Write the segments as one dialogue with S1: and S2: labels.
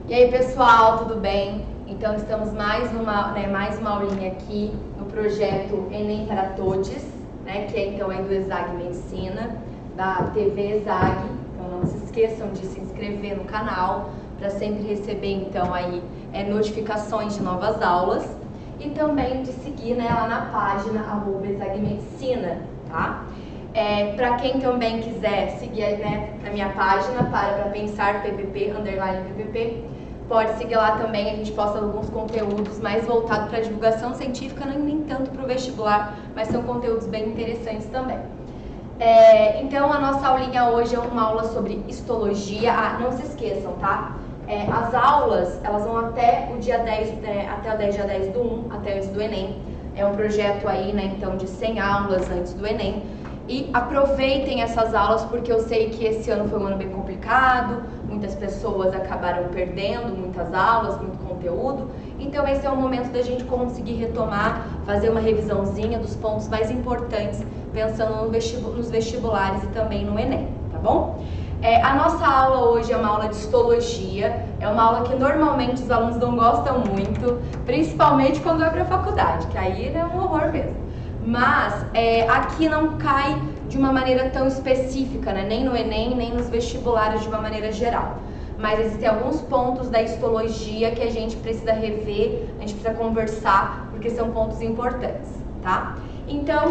S1: E aí, pessoal, tudo bem? Então, estamos mais uma aulinha aqui no projeto Enem para Todos, né, que é então do ESAG Medicina, da TV ESAG. Então, não se esqueçam de se inscrever no canal para sempre receber então aí notificações de novas aulas e também de seguir, né, lá na página @ESAGMedicina, tá? Para quem também quiser seguir, né, na minha página, para pensar PPP, _PPP, pode seguir lá também. A gente posta alguns conteúdos mais voltados para divulgação científica, nem tanto para o vestibular, mas são conteúdos bem interessantes também. Então, a nossa aulinha hoje é uma aula sobre histologia. Não se esqueçam, tá? As aulas, elas vão até o dia 10, até o dia 10 do 1, até antes do Enem. É um projeto aí, né, então, de 100 aulas antes do Enem. E aproveitem essas aulas, porque eu sei que esse ano foi um ano bem complicado, muitas pessoas acabaram perdendo muitas aulas, muito conteúdo. Então esse é o momento da gente conseguir retomar, fazer uma revisãozinha dos pontos mais importantes, pensando nos vestibulares e também no Enem, tá bom? A nossa aula hoje é uma aula de histologia, é uma aula que normalmente os alunos não gostam muito, principalmente quando vai para a faculdade, que aí é um horror mesmo. Mas aqui não cai de uma maneira tão específica, né? Nem no Enem, nem nos vestibulares de uma maneira geral. Mas existem alguns pontos da histologia que a gente precisa rever, a gente precisa conversar, porque são pontos importantes, tá? Então,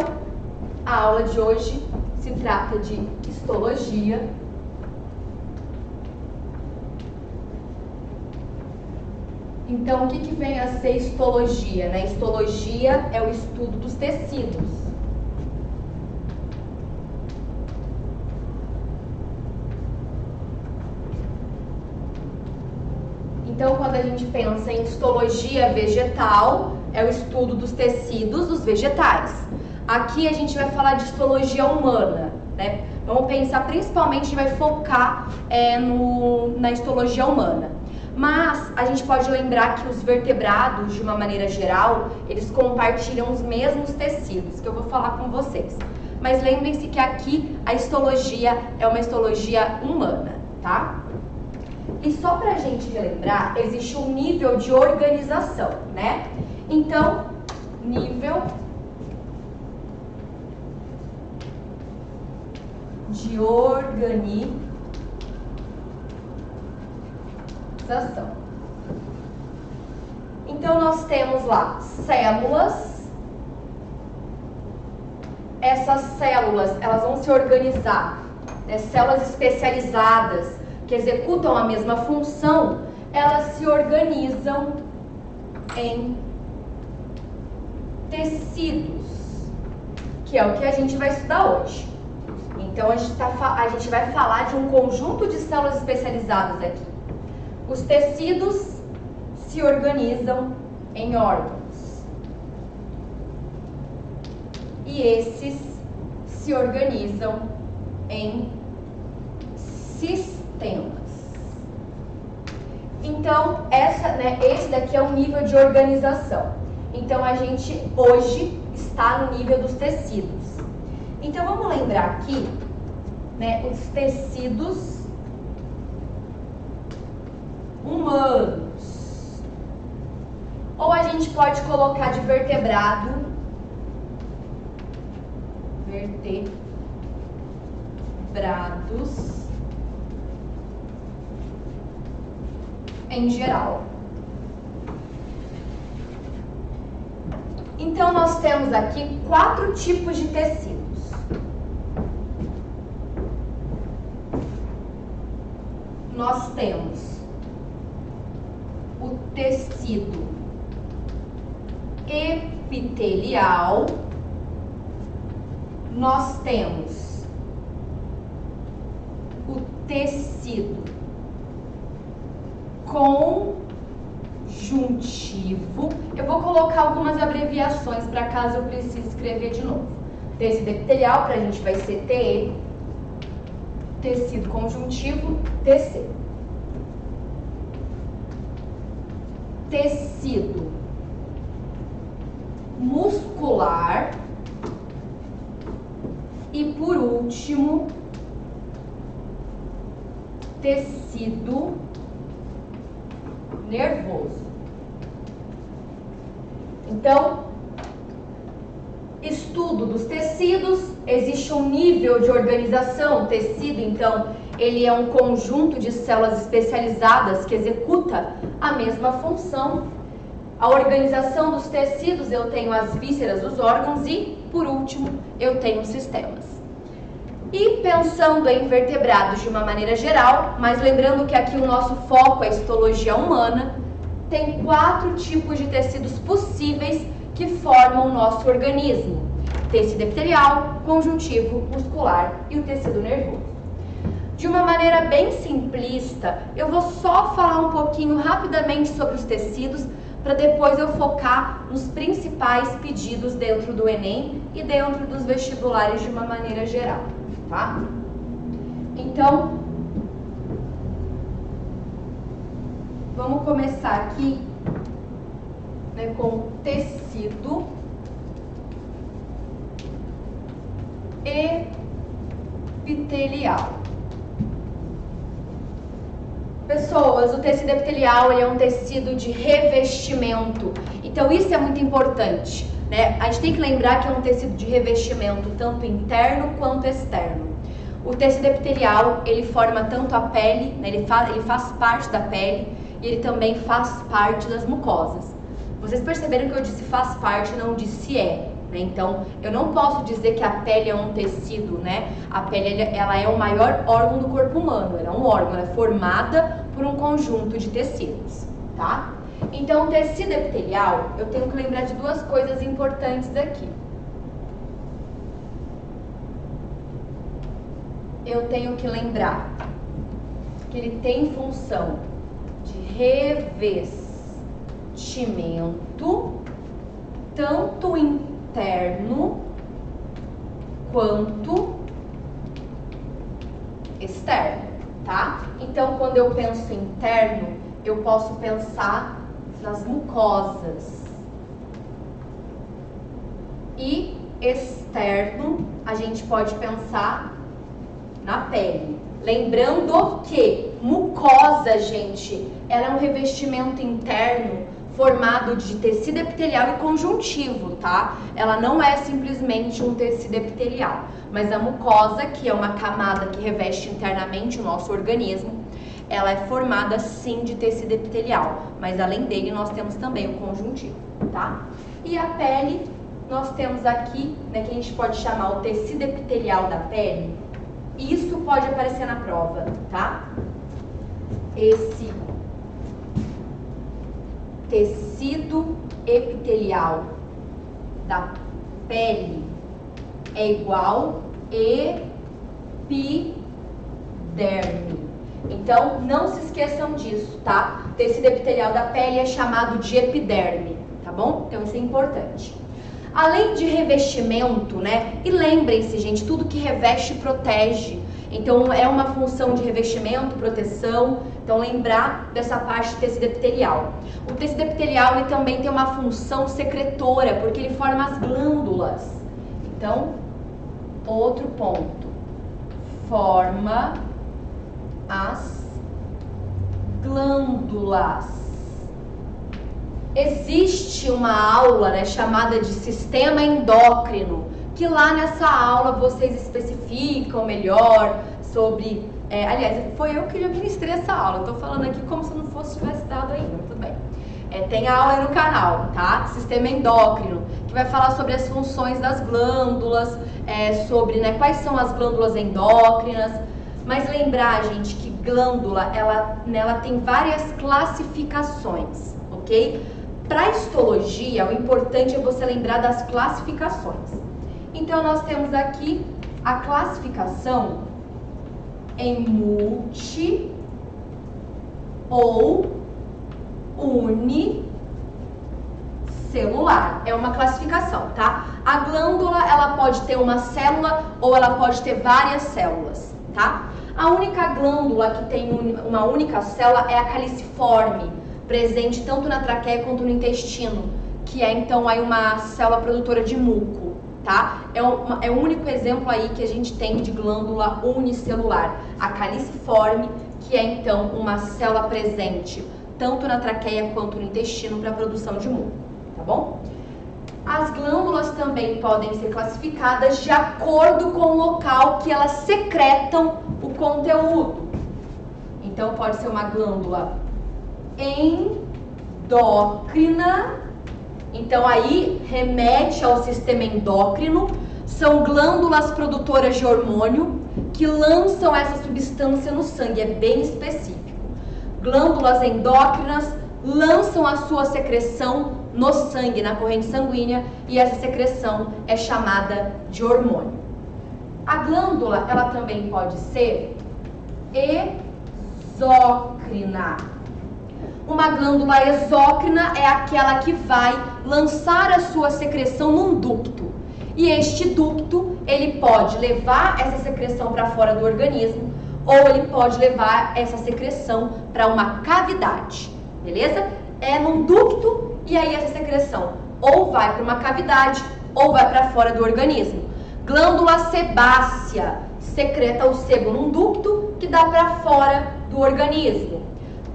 S1: a aula de hoje se trata de histologia. Então, o que vem a ser histologia, né? Histologia é o estudo dos tecidos. Então, quando a gente pensa em histologia vegetal, é o estudo dos tecidos dos vegetais. Aqui a gente vai falar de histologia humana, né? Vamos pensar principalmente, a gente vai focar na histologia humana. Mas a gente pode lembrar que os vertebrados, de uma maneira geral, eles compartilham os mesmos tecidos, que eu vou falar com vocês. Mas lembrem-se que aqui a histologia é uma histologia humana, tá? E só pra gente relembrar, existe um nível de organização, né? Então, nível de organização. Então, nós temos lá células. Essas células, elas vão se organizar, né? Células especializadas que executam a mesma função, elas se organizam em tecidos, que é o que a gente vai estudar hoje. Então, a gente vai falar de um conjunto de células especializadas aqui. Os tecidos se organizam em órgãos. E esses se organizam em sistemas. Então, esse daqui é o nível de organização. Então, a gente hoje está no nível dos tecidos. Então, vamos lembrar aqui, né, os tecidos humanos. Ou a gente pode colocar de vertebrados em geral. Então, nós temos aqui 4 tipos de tecidos. Nós temos o tecido epitelial, nós temos o tecido conjuntivo. Eu vou colocar algumas abreviações para caso eu precise escrever de novo. Tecido epitelial, para a gente vai ser TE. Tecido conjuntivo, TC. Tecido muscular e, por último, tecido nervoso. Então, estudo dos tecidos, existe um nível de organização. O tecido, então, ele é um conjunto de células especializadas que executa a mesma função. A organização dos tecidos, eu tenho as vísceras, os órgãos e, por último, eu tenho os sistemas. E pensando em vertebrados de uma maneira geral, mas lembrando que aqui o nosso foco é a histologia humana, tem 4 tipos de tecidos possíveis que formam o nosso organismo: tecido epitelial, conjuntivo, muscular e o tecido nervoso. De uma maneira bem simplista, eu vou só falar um pouquinho rapidamente sobre os tecidos, para depois eu focar nos principais pedidos dentro do Enem e dentro dos vestibulares de uma maneira geral, tá? Então, vamos começar aqui, né, com tecido epitelial. Pessoas, o tecido epitelial ele é um tecido de revestimento, então isso é muito importante, né? A gente tem que lembrar que é um tecido de revestimento tanto interno quanto externo. O tecido epitelial, ele forma tanto a pele, né? ele faz parte da pele e ele também faz parte das mucosas. Vocês perceberam que eu disse faz parte, não disse é. Então, eu não posso dizer que a pele é um tecido, né? A pele, ela é o maior órgão do corpo humano, ela é um órgão, ela é formada por um conjunto de tecidos, tá? Então, o tecido epitelial, eu tenho que lembrar de 2 coisas importantes aqui. Eu tenho que lembrar que ele tem função de revestimento, tanto interno quanto externo, tá? Então, quando eu penso interno, eu posso pensar nas mucosas. E externo, a gente pode pensar na pele. Lembrando que mucosa, gente, ela é um revestimento interno formado de tecido epitelial e conjuntivo, tá? Ela não é simplesmente um tecido epitelial, mas a mucosa, que é uma camada que reveste internamente o nosso organismo, ela é formada sim de tecido epitelial, mas além dele nós temos também o conjuntivo, tá? E a pele, nós temos aqui, né, que a gente pode chamar o tecido epitelial da pele. Isso pode aparecer na prova, tá? Esse tecido epitelial da pele é igual epiderme. Então, não se esqueçam disso, tá? Tecido epitelial da pele é chamado de epiderme, tá bom? Então, isso é importante. Além de revestimento, né? E lembrem-se, gente, tudo que reveste protege. Então, é uma função de revestimento, proteção. Então, lembrar dessa parte do tecido epitelial. O tecido epitelial, ele também tem uma função secretora, porque ele forma as glândulas. Então, outro ponto. Forma as glândulas. Existe uma aula, né, chamada de sistema endócrino, que lá nessa aula vocês especificam melhor sobre... aliás, foi eu que já ministrei essa aula, eu tô falando aqui como se não tivesse dado ainda, muito bem. Tem a aula aí no canal, tá? Sistema endócrino, que vai falar sobre as funções das glândulas, sobre, né, quais são as glândulas endócrinas. Mas lembrar, gente, que glândula, ela tem várias classificações, ok? Para histologia, o importante é você lembrar das classificações. Então, nós temos aqui a classificação em multi ou unicelular. É uma classificação, tá? A glândula, ela pode ter uma célula ou ela pode ter várias células, tá? A única glândula que tem uma única célula é a caliciforme, presente tanto na traqueia quanto no intestino, que é então aí uma célula produtora de muco, tá? É o único exemplo aí que a gente tem de glândula unicelular, a caliciforme, que é então uma célula presente tanto na traqueia quanto no intestino, para a produção de muco, tá bom? As glândulas também podem ser classificadas de acordo com o local que elas secretam o conteúdo. Então, pode ser uma glândula endócrina. Então, aí remete ao sistema endócrino. São glândulas produtoras de hormônio que lançam essa substância no sangue, é bem específico. Glândulas endócrinas lançam a sua secreção no sangue, na corrente sanguínea, e essa secreção é chamada de hormônio. A glândula, ela também pode ser exócrina. Uma glândula exócrina é aquela que vai lançar a sua secreção num ducto. E este ducto, ele pode levar essa secreção para fora do organismo, ou ele pode levar essa secreção para uma cavidade, beleza? É num ducto, e aí essa secreção ou vai para uma cavidade, ou vai para fora do organismo. Glândula sebácea secreta o sebo num ducto que dá para fora do organismo.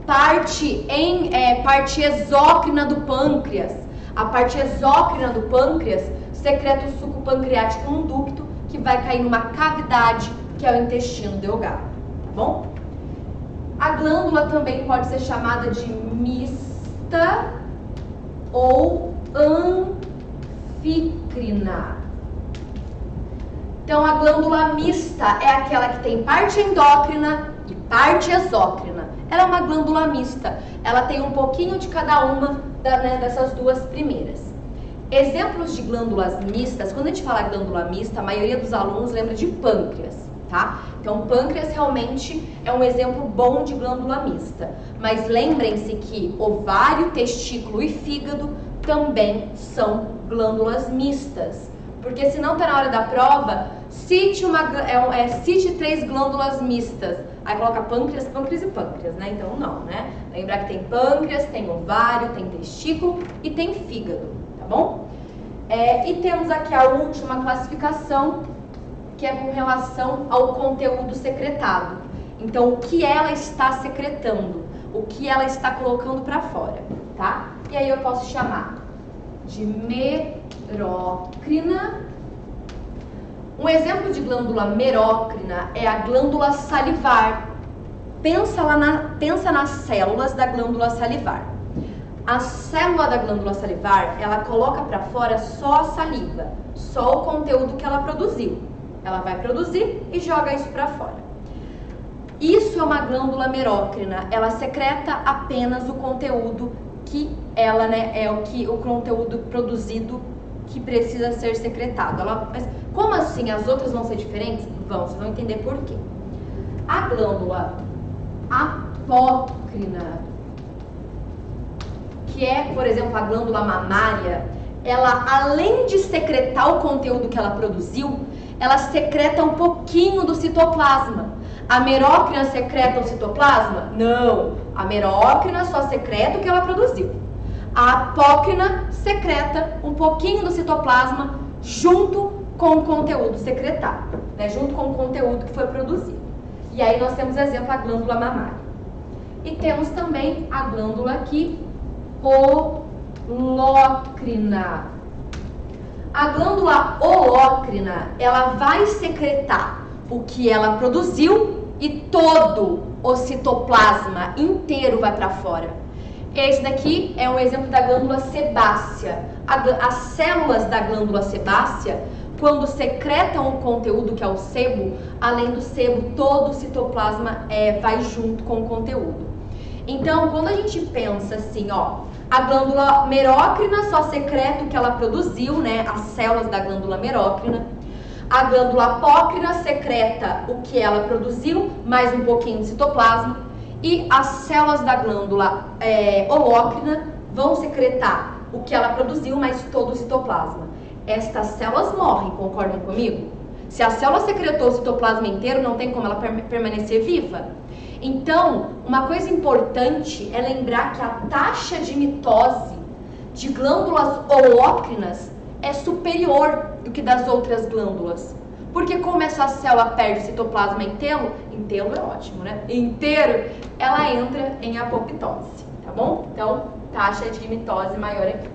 S1: Parte exócrina do pâncreas. A parte exócrina do pâncreas secreta o suco pancreático num ducto que vai cair numa cavidade, que é o intestino delgado, tá bom? A glândula também pode ser chamada de mista ou anfícrina. Então, a glândula mista é aquela que tem parte endócrina e parte exócrina. Ela é uma glândula mista. Ela tem um pouquinho de cada uma dessas duas primeiras. Exemplos de glândulas mistas, quando a gente fala glândula mista, a maioria dos alunos lembra de pâncreas, tá? Então, pâncreas realmente é um exemplo bom de glândula mista. Mas lembrem-se que ovário, testículo e fígado também são glândulas mistas. Porque senão tá na hora da prova, cite 3 glândulas mistas. Aí coloca pâncreas, pâncreas e pâncreas, né? Então não, né? Lembrar que tem pâncreas, tem ovário, tem testículo e tem fígado, tá bom? E temos aqui a última classificação, que é com relação ao conteúdo secretado. Então, o que ela está secretando, o que ela está colocando para fora, tá? E aí eu posso chamar de merócrina. Um exemplo de glândula merócrina é a glândula salivar. Pensa nas células da glândula salivar. A célula da glândula salivar, ela coloca para fora só a saliva, só o conteúdo que ela produziu. Ela vai produzir e joga isso para fora. Isso é uma glândula merócrina. Ela secreta apenas o conteúdo que ela, o conteúdo produzido que precisa ser secretado. Mas como assim? As outras vão ser diferentes? Vão, vocês vão entender por quê. A glândula apócrina, que é, por exemplo, a glândula mamária, ela, além de secretar o conteúdo que ela produziu, ela secreta um pouquinho do citoplasma. A merócrina secreta o citoplasma? Não. A merócrina só secreta o que ela produziu. A apócrina secreta um pouquinho do citoplasma junto com o conteúdo secretado, né? Junto com o conteúdo que foi produzido. E aí nós temos, exemplo, a glândula mamária. E temos também a glândula aqui, holócrina. A glândula holócrina, ela vai secretar o que ela produziu e todo o citoplasma inteiro vai para fora. Esse daqui é um exemplo da glândula sebácea. As células da glândula sebácea, quando secretam o conteúdo que é o sebo, além do sebo, todo o citoplasma vai junto com o conteúdo. Então, quando a gente pensa assim, a glândula merócrina só secreta o que ela produziu, né? As células da glândula merócrina. A glândula apócrina secreta o que ela produziu, mais um pouquinho de citoplasma. E as células da glândula holócrina vão secretar o que ela produziu, mais todo o citoplasma. Estas células morrem, concordam comigo? Se a célula secretou o citoplasma inteiro, não tem como ela permanecer viva. Então, uma coisa importante é lembrar que a taxa de mitose de glândulas holócrinas é superior do que das outras glândulas. Porque como essa célula perde o citoplasma inteiro é ótimo, né? Inteiro, ela entra em apoptose, tá tá bom? Então, taxa de mitose maior aqui.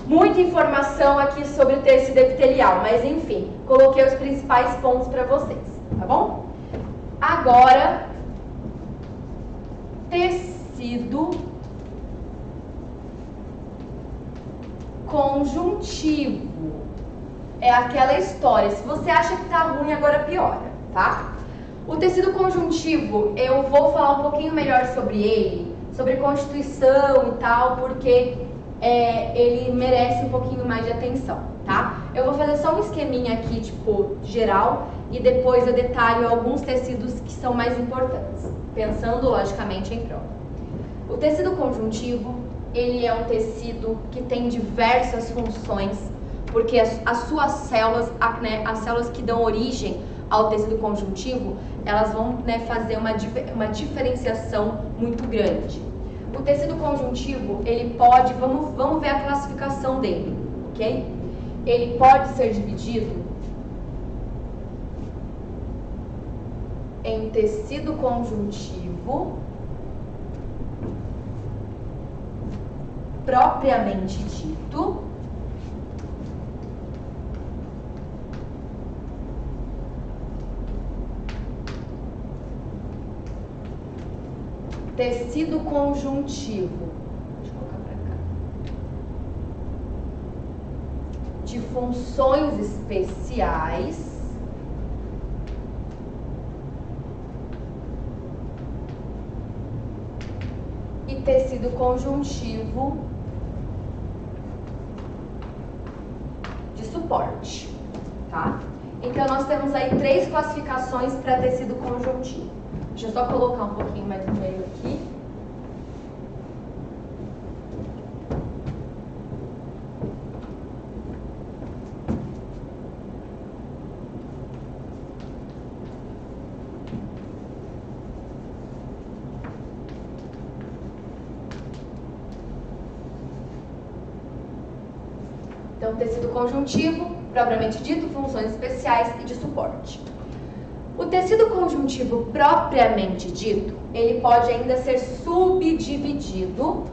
S1: Muita informação aqui sobre o tecido epitelial, mas enfim, coloquei os principais pontos para vocês, tá bom? Agora, tecido conjuntivo. É aquela história, se você acha que tá ruim, agora piora, tá? O tecido conjuntivo, eu vou falar um pouquinho melhor sobre ele, sobre constituição e tal, porque ele merece um pouquinho mais de atenção, tá? Eu vou fazer só um esqueminha aqui, tipo, geral, e depois eu detalho alguns tecidos que são mais importantes, pensando logicamente em prova. O tecido conjuntivo, ele é um tecido que tem diversas funções, porque as suas células, as células que dão origem ao tecido conjuntivo, elas vão fazer uma diferenciação muito grande. O tecido conjuntivo, ele pode, vamos ver a classificação dele, ok? Ele pode ser dividido em tecido conjuntivo propriamente dito tecido conjuntivo, deixa eu colocar pra cá, de funções especiais e tecido conjuntivo de suporte, tá? Então nós temos aí 3 classificações para tecido conjuntivo. Deixa eu só colocar um pouquinho mais no meio aqui. Então, tecido conjuntivo, propriamente dito, funções especiais e de suporte. O tecido conjuntivo propriamente dito, ele pode ainda ser subdividido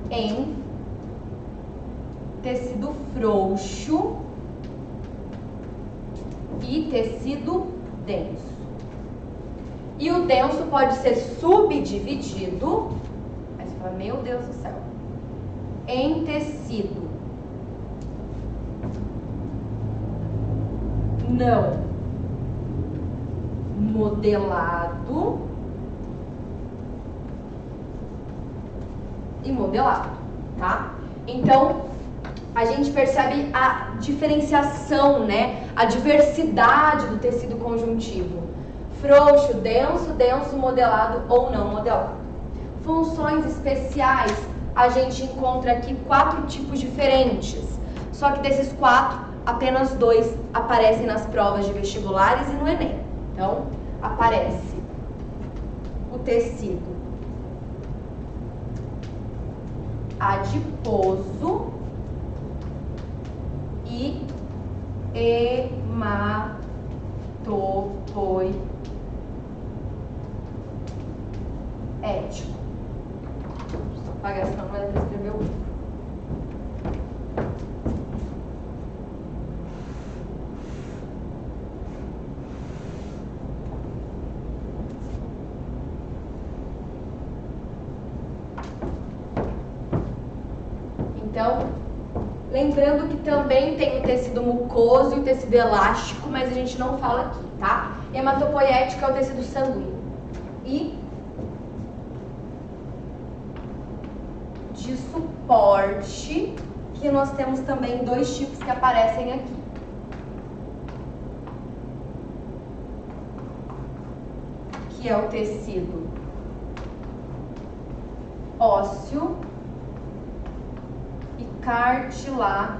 S1: em tecido frouxo e tecido denso. E o denso pode ser subdividido, aí você fala, meu Deus do céu, em tecido não modelado e modelado, tá? Então, a gente percebe a diferenciação, né? A diversidade do tecido conjuntivo. Frouxo, denso, modelado ou não modelado. Funções especiais, a gente encontra aqui 4 tipos diferentes. Só que desses 4, apenas 2 aparecem nas provas de vestibulares e no Enem. Então, aparece o tecido adiposo e hematopoético. Só apagar, senão não vai dar pra escrever o livro. Então, lembrando que também tem o tecido mucoso e o tecido elástico, mas a gente não fala aqui, tá? Hematopoético é o tecido sanguíneo. E de suporte, que nós temos também 2 tipos que aparecem aqui. Que é o tecido ósseo e cartilaginoso.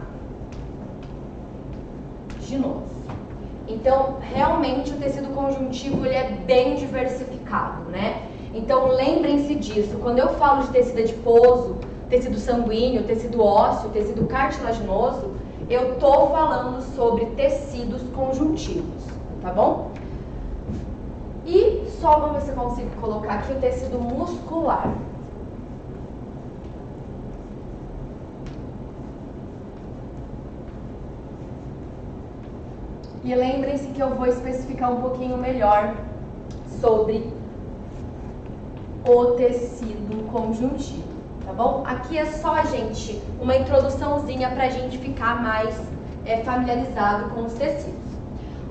S1: Então, realmente o tecido conjuntivo ele é bem diversificado, né? Então, lembrem-se disso. Quando eu falo de tecido adiposo, tecido sanguíneo, tecido ósseo, tecido cartilaginoso, eu tô falando sobre tecidos conjuntivos, tá bom? E só vamos ver se eu consigo colocar aqui o tecido muscular. E lembrem-se que eu vou especificar um pouquinho melhor sobre o tecido conjuntivo, tá bom? Aqui é só, gente, uma introduçãozinha pra gente ficar mais familiarizado com os tecidos.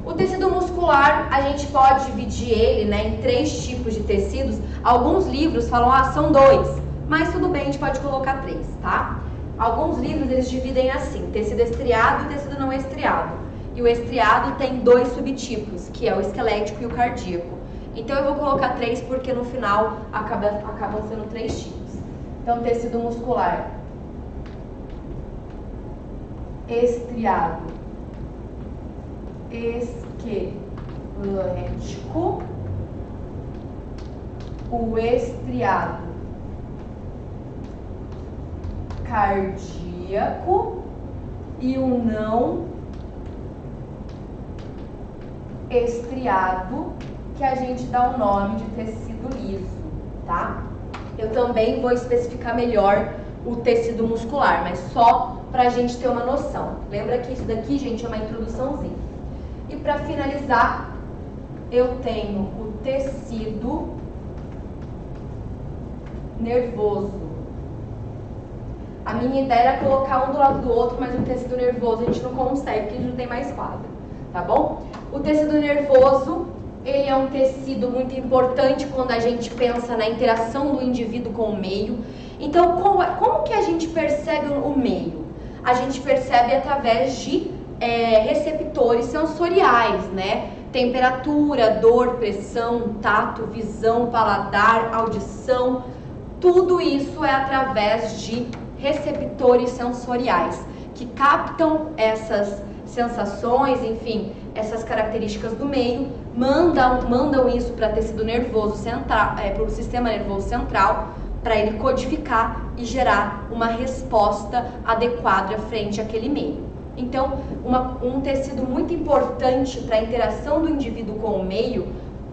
S1: O tecido muscular, a gente pode dividir ele, né, em 3 tipos de tecidos. Alguns livros falam, são 2, mas tudo bem, a gente pode colocar 3, tá? Alguns livros, eles dividem assim, tecido estriado e tecido não estriado. E o estriado tem 2 subtipos, que é o esquelético e o cardíaco. Então eu vou colocar 3 porque no final acabam sendo 3 tipos. Então, tecido muscular estriado, esquelético, o estriado cardíaco e o não estriado, que a gente dá o nome de tecido liso, tá? Eu também vou especificar melhor o tecido muscular, mas só pra gente ter uma noção. Lembra que isso daqui, gente, é uma introduçãozinha. E pra finalizar, eu tenho o tecido nervoso. A minha ideia era colocar um do lado do outro, mas o tecido nervoso a gente não consegue, porque a gente não tem mais quadra, tá bom? O tecido nervoso, ele é um tecido muito importante quando a gente pensa na interação do indivíduo com o meio. Então, como que a gente percebe o meio? A gente percebe através de receptores sensoriais, né? Temperatura, dor, pressão, tato, visão, paladar, audição. Tudo isso é através de receptores sensoriais que captam essas sensações, enfim, essas características do meio, mandam isso para tecido nervoso central, para o sistema nervoso central, para ele codificar e gerar uma resposta adequada frente àquele meio. Então, um tecido muito importante para a interação do indivíduo com o meio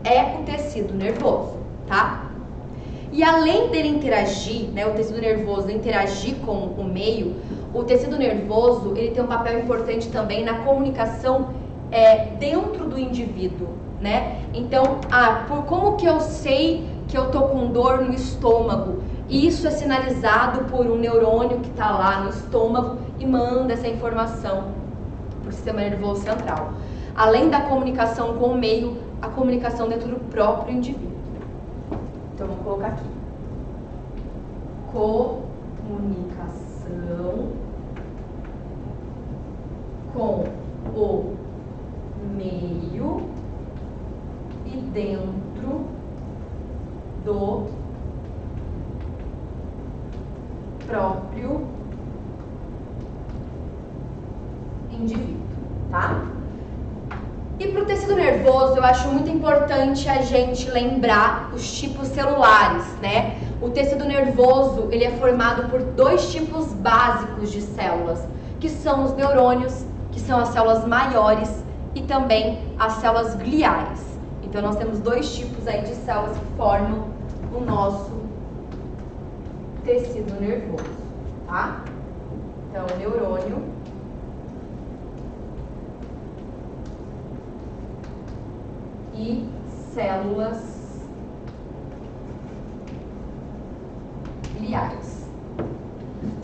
S1: é o tecido nervoso, tá? E além dele interagir, né, o tecido nervoso interagir com o meio, o tecido nervoso ele tem um papel importante também na comunicação dentro do indivíduo, né? Então, como que eu sei que eu tô com dor no estômago? Isso é sinalizado por um neurônio que está lá no estômago e manda essa informação para o sistema nervoso central. Além da comunicação com o meio, a comunicação dentro do próprio indivíduo. Então, vamos colocar aqui. Comunicação com o meio e dentro do próprio indivíduo, tá? E para o tecido nervoso, eu acho muito importante a gente lembrar os tipos celulares, né? O tecido nervoso, ele é formado por 2 tipos básicos de células, que são os neurônios, que são as células maiores, e também as células gliais. Então, nós temos 2 tipos aí de células que formam o nosso tecido nervoso, tá? Então, neurônio e células gliais.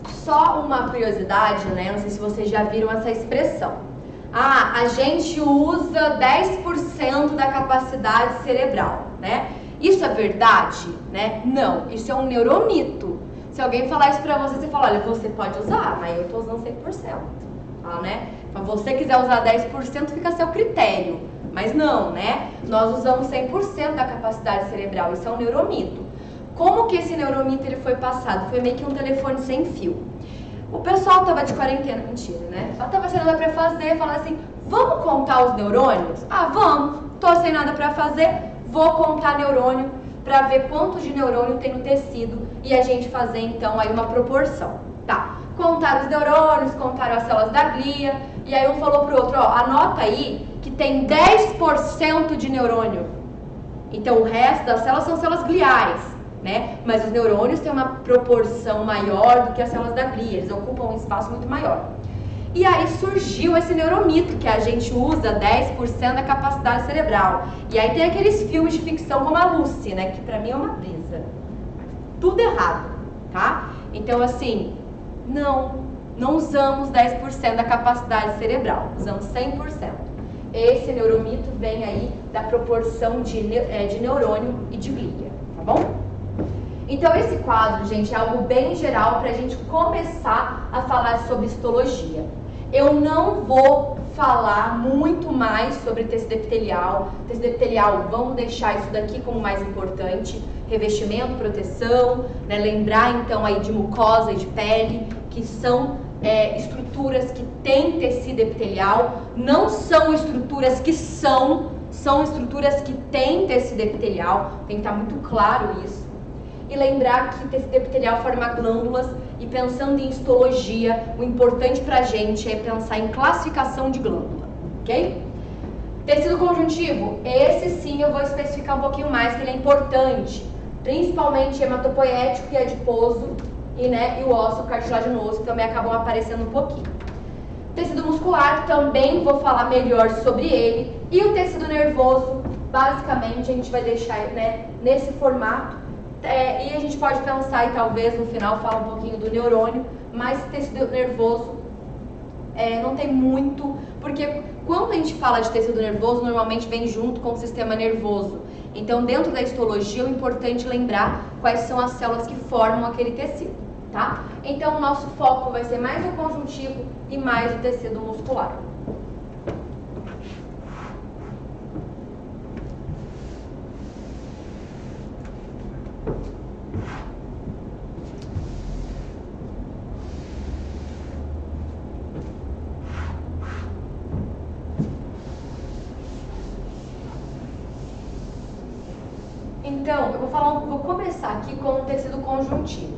S1: Só uma curiosidade, né? Não sei se vocês já viram essa expressão. A gente usa 10% da capacidade cerebral, né? Isso é verdade, né? Não, isso é um neuromito. Se alguém falar isso pra você, você fala, olha, você pode usar, mas eu tô usando 100%, tá, né? Se você quiser usar 10%, fica a seu critério. Mas não, né? Nós usamos 100% da capacidade cerebral, isso é um neuromito. Como que esse neuromito ele foi passado? Foi meio que um telefone sem fio. O pessoal tava de quarentena, mentira, né? Ela tava sem nada pra fazer, falar assim, vamos contar os neurônios? Vamos, tô sem nada pra fazer, vou contar neurônio pra ver quantos de neurônio tem no tecido e a gente fazer então aí uma proporção, tá? Contaram os neurônios, contaram as células da glia, e aí um falou pro outro, ó, anota aí que tem 10% de neurônio. Então, o resto das células são células gliais, né? Mas os neurônios têm uma proporção maior do que as células da glia, eles ocupam um espaço muito maior. E aí surgiu esse neuromito, que a gente usa 10% da capacidade cerebral. E aí tem aqueles filmes de ficção como a Lucy, né? Que pra mim é uma brisa. Tudo errado, tá? Então, assim, não usamos 10% da capacidade cerebral, usamos 100%. Esse neuromito vem aí da proporção de neurônio e de glia, tá bom? Então, esse quadro, gente, é algo bem geral para a gente começar a falar sobre histologia. Eu não vou falar muito mais sobre tecido epitelial. Tecido epitelial, vamos deixar isso daqui como mais importante. Revestimento, proteção, né? Lembrar então aí de mucosa e de pele, que são estruturas que têm tecido epitelial. Não são estruturas que são estruturas que têm tecido epitelial. Tem que estar muito claro isso. E lembrar que tecido epitelial forma glândulas, e pensando em histologia, o importante pra gente é pensar em classificação de glândula, ok? Tecido conjuntivo, esse sim eu vou especificar um pouquinho mais, que ele é importante, principalmente hematopoético e adiposo, e o ósseo cartilaginoso, que também acabam aparecendo um pouquinho. Tecido muscular, também vou falar melhor sobre ele, e o tecido nervoso, basicamente a gente vai deixar nesse formato. E a gente pode pensar, e talvez no final falar um pouquinho do neurônio, mas tecido nervoso não tem muito, porque quando a gente fala de tecido nervoso, normalmente vem junto com o sistema nervoso. Então, dentro da histologia, o importante é lembrar quais são as células que formam aquele tecido, tá? Então, o nosso foco vai ser mais o conjuntivo e mais o tecido muscular. Então, eu vou começar aqui com o tecido conjuntivo.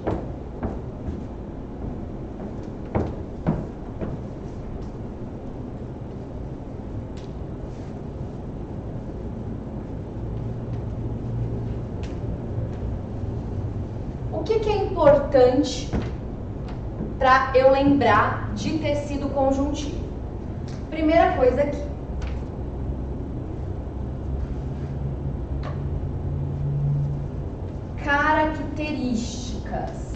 S1: O que é importante para eu lembrar de tecido conjuntivo? Primeira coisa aqui. Características.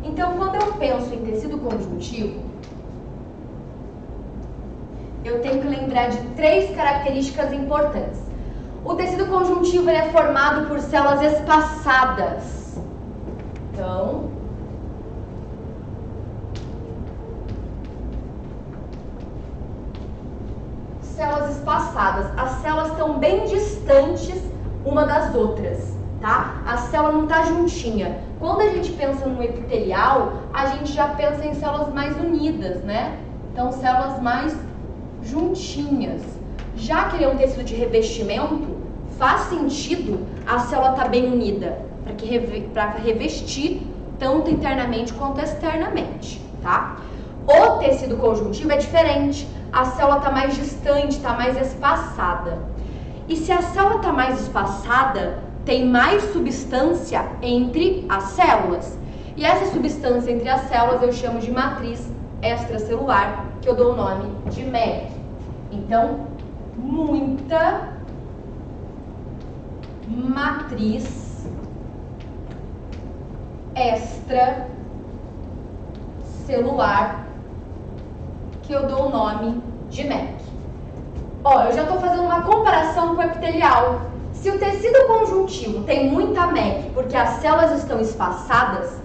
S1: Então, quando eu penso em tecido conjuntivo, eu tenho que lembrar de 3 características importantes. O tecido conjuntivo é formado por células espaçadas. Então, células espaçadas. As células estão bem distantes uma das outras, tá? A célula não está juntinha. Quando a gente pensa no epitelial, a gente já pensa em células mais unidas, né? Então, células mais juntinhas. Já que ele é um tecido de revestimento, faz sentido a célula estar bem unida, para revestir tanto internamente quanto externamente, tá? O tecido conjuntivo é diferente. A célula está mais distante, está mais espaçada. E se a célula está mais espaçada, tem mais substância entre as células. E essa substância entre as células eu chamo de matriz extracelular, que eu dou o nome de MEC. Então, muita matriz extracelular, que eu dou o nome de MEC. Ó, eu já estou fazendo uma comparação com o epitelial. Se o tecido conjuntivo tem muita MEC porque as células estão espaçadas,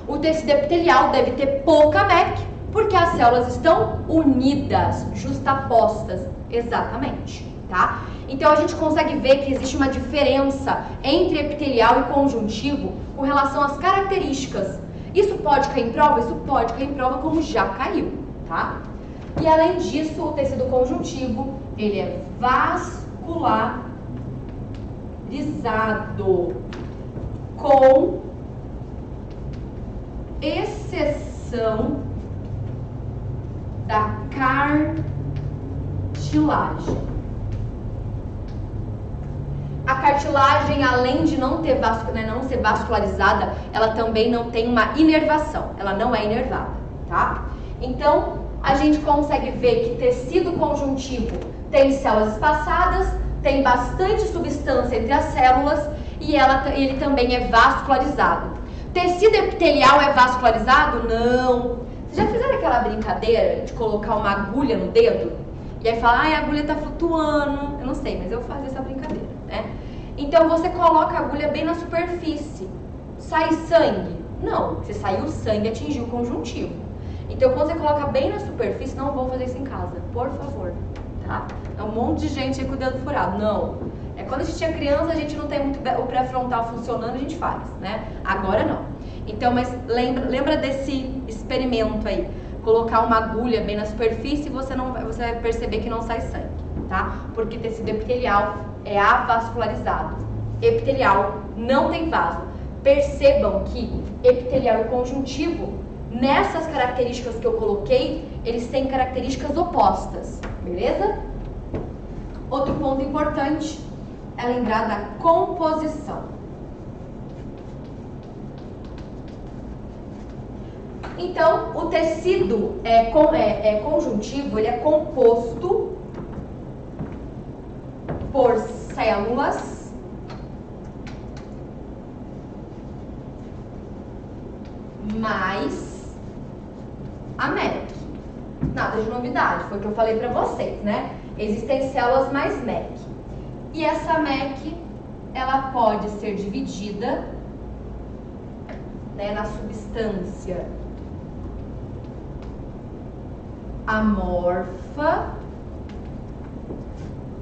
S1: o tecido epitelial deve ter pouca MEC porque as células estão unidas, justapostas, exatamente, tá? Então a gente consegue ver que existe uma diferença entre epitelial e conjuntivo com relação às características. Isso pode cair em prova? Isso pode cair em prova, como já caiu, tá? E além disso, o tecido conjuntivo, ele é vascularizado, com exceção da cartilagem. cartilagem, além de não ser vascularizada, ela também não tem uma inervação, ela não é inervada, tá? Então, a gente consegue ver que tecido conjuntivo tem células espaçadas, tem bastante substância entre as células e ele também é vascularizado. Tecido epitelial é vascularizado? Não. Vocês já fizeram aquela brincadeira de colocar uma agulha no dedo? E aí fala, a agulha tá flutuando. Eu não sei, mas eu fazia essa brincadeira, né? Então você coloca a agulha bem na superfície. Sai sangue? Não. Se saiu sangue, atingiu o conjuntivo. Então quando você coloca bem na superfície, não vão fazer isso em casa, por favor, tá? É um monte de gente aí com o dedo furado. Não. É quando a gente é criança, a gente não tem muito o pré-frontal funcionando, a gente faz, né? Agora não. Então, mas lembra desse experimento aí. Colocar uma agulha bem na superfície e você vai perceber que não sai sangue, tá? Porque tecido epitelial é avascularizado. Epitelial não tem vaso. Percebam que epitelial e conjuntivo, nessas características que eu coloquei, eles têm características opostas, beleza? Outro ponto importante é lembrar da composição. Então, o tecido conjuntivo, ele é composto por células mais a MEC. Nada de novidade, foi o que eu falei pra vocês, né? Existem células mais MEC. E essa MEC, ela pode ser dividida, né, na substância amorfa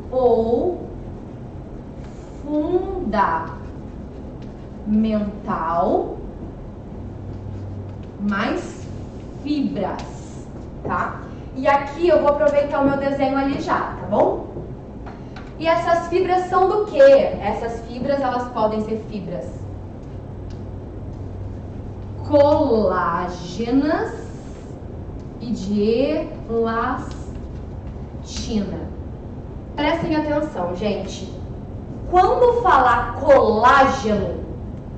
S1: ou fundamental mais fibras, tá? E aqui eu vou aproveitar o meu desenho ali já, tá bom? E essas fibras são do quê? Essas fibras, elas podem ser fibras colágenas e de elastina. Prestem atenção, gente. Quando falar colágeno,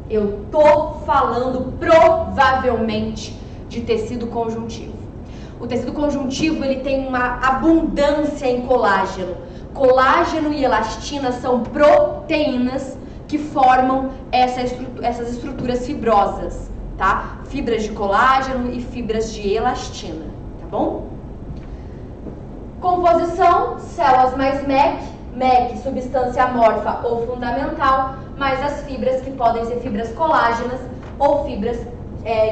S1: eu tô falando provavelmente de tecido conjuntivo. O tecido conjuntivo, ele tem uma abundância em colágeno. Colágeno e elastina são proteínas que formam essas estruturas fibrosas, tá? Fibras de colágeno e fibras de elastina, tá bom? Composição, células mais MEC, MEC, substância amorfa ou fundamental, mais as fibras que podem ser fibras colágenas ou fibras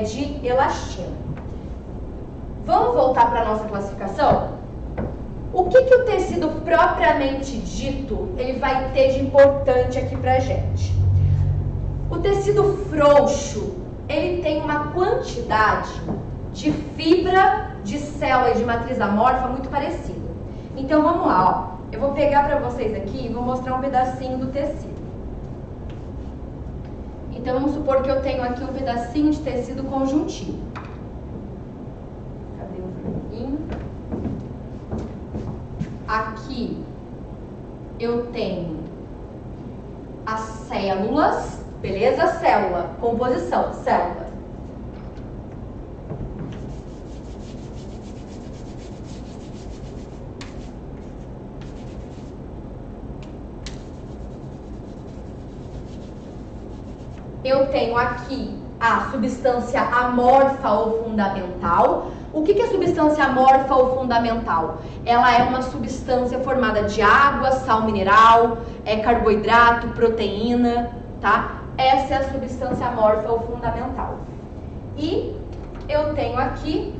S1: de elastina. Vamos voltar para a nossa classificação? O que o tecido propriamente dito ele vai ter de importante aqui pra gente? O tecido frouxo, ele tem uma quantidade de fibra de célula e de matriz amorfa muito parecida. Então vamos lá, ó. Eu vou pegar para vocês aqui e vou mostrar um pedacinho do tecido. Então vamos supor que eu tenho aqui um pedacinho de tecido conjuntivo. Cadê o vermelhinho? Aqui eu tenho as células, beleza? Célula, composição, célula. Eu tenho aqui a substância amorfa ou fundamental. O que é substância amorfa ou fundamental? Ela é uma substância formada de água, sal mineral, carboidrato, proteína, tá? Essa é a substância amorfa ou fundamental. E eu tenho aqui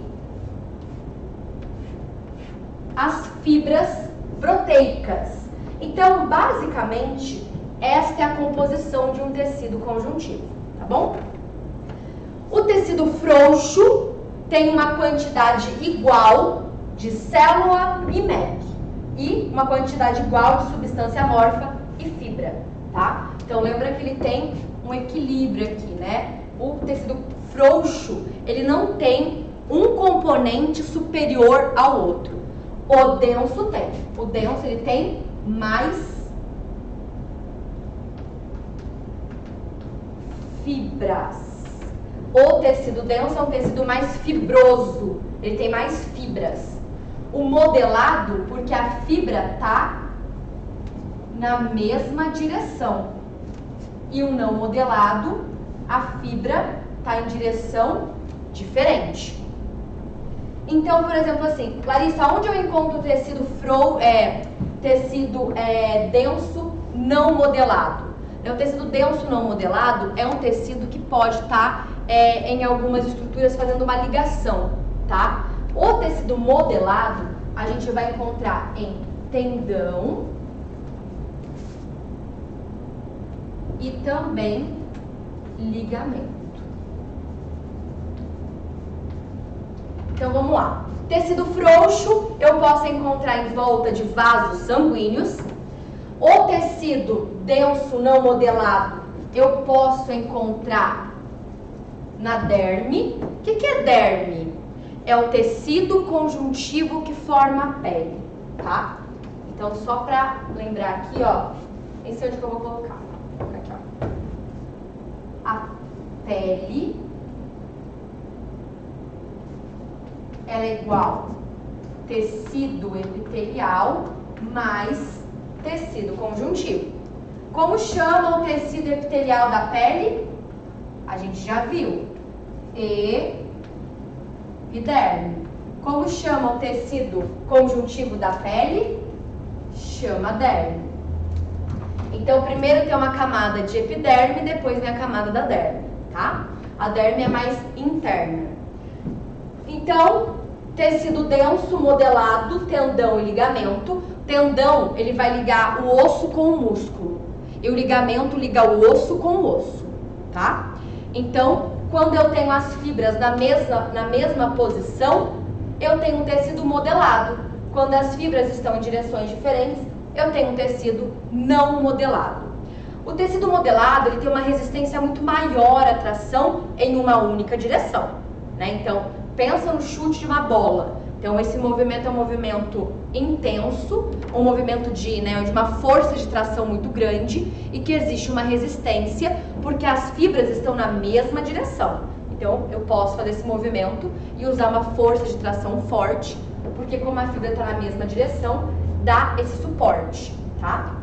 S1: as fibras proteicas. Então, basicamente, esta é a composição de um tecido conjuntivo, tá bom? O tecido frouxo tem uma quantidade igual de célula e MEC e uma quantidade igual de substância amorfa e fibra, tá? Então lembra que ele tem um equilíbrio aqui, né? O tecido frouxo, ele não tem um componente superior ao outro. O denso tem. O denso, ele tem mais fibras. O tecido denso é um tecido mais fibroso, ele tem mais fibras. O modelado, porque a fibra está na mesma direção. E o não modelado, a fibra está em direção diferente. Então, por exemplo, assim, Larissa, onde eu encontro tecido denso não modelado? O tecido denso não modelado é um tecido que pode estar em algumas estruturas fazendo uma ligação, tá? O tecido modelado a gente vai encontrar em tendão e também ligamento. Então vamos lá. Tecido frouxo eu posso encontrar em volta de vasos sanguíneos. O tecido denso não modelado eu posso encontrar na derme. O que é derme? É o tecido conjuntivo que forma a pele, tá? Então só pra lembrar aqui, ó, esse é onde que eu vou colocar. Vou colocar aqui, ó. A pele ela é igual tecido epitelial mais tecido conjuntivo. Como chama o tecido epitelial da pele? A gente já viu. Epiderme. Como chama o tecido conjuntivo da pele? Chama derme. Então, primeiro tem uma camada de epiderme, depois vem a camada da derme, tá? A derme é mais interna. Então, tecido denso, modelado, tendão e ligamento. Tendão, ele vai ligar o osso com o músculo. E o ligamento liga o osso com o osso, tá? Então, quando eu tenho as fibras na mesma posição, eu tenho um tecido modelado. Quando as fibras estão em direções diferentes, eu tenho um tecido não modelado. O tecido modelado, ele tem uma resistência muito maior à tração em uma única direção, né? Então, pensa no chute de uma bola. Então, esse movimento é um movimento intenso, um movimento de uma força de tração muito grande e que existe uma resistência porque as fibras estão na mesma direção. Então, eu posso fazer esse movimento e usar uma força de tração forte, porque como a fibra está na mesma direção, dá esse suporte, tá?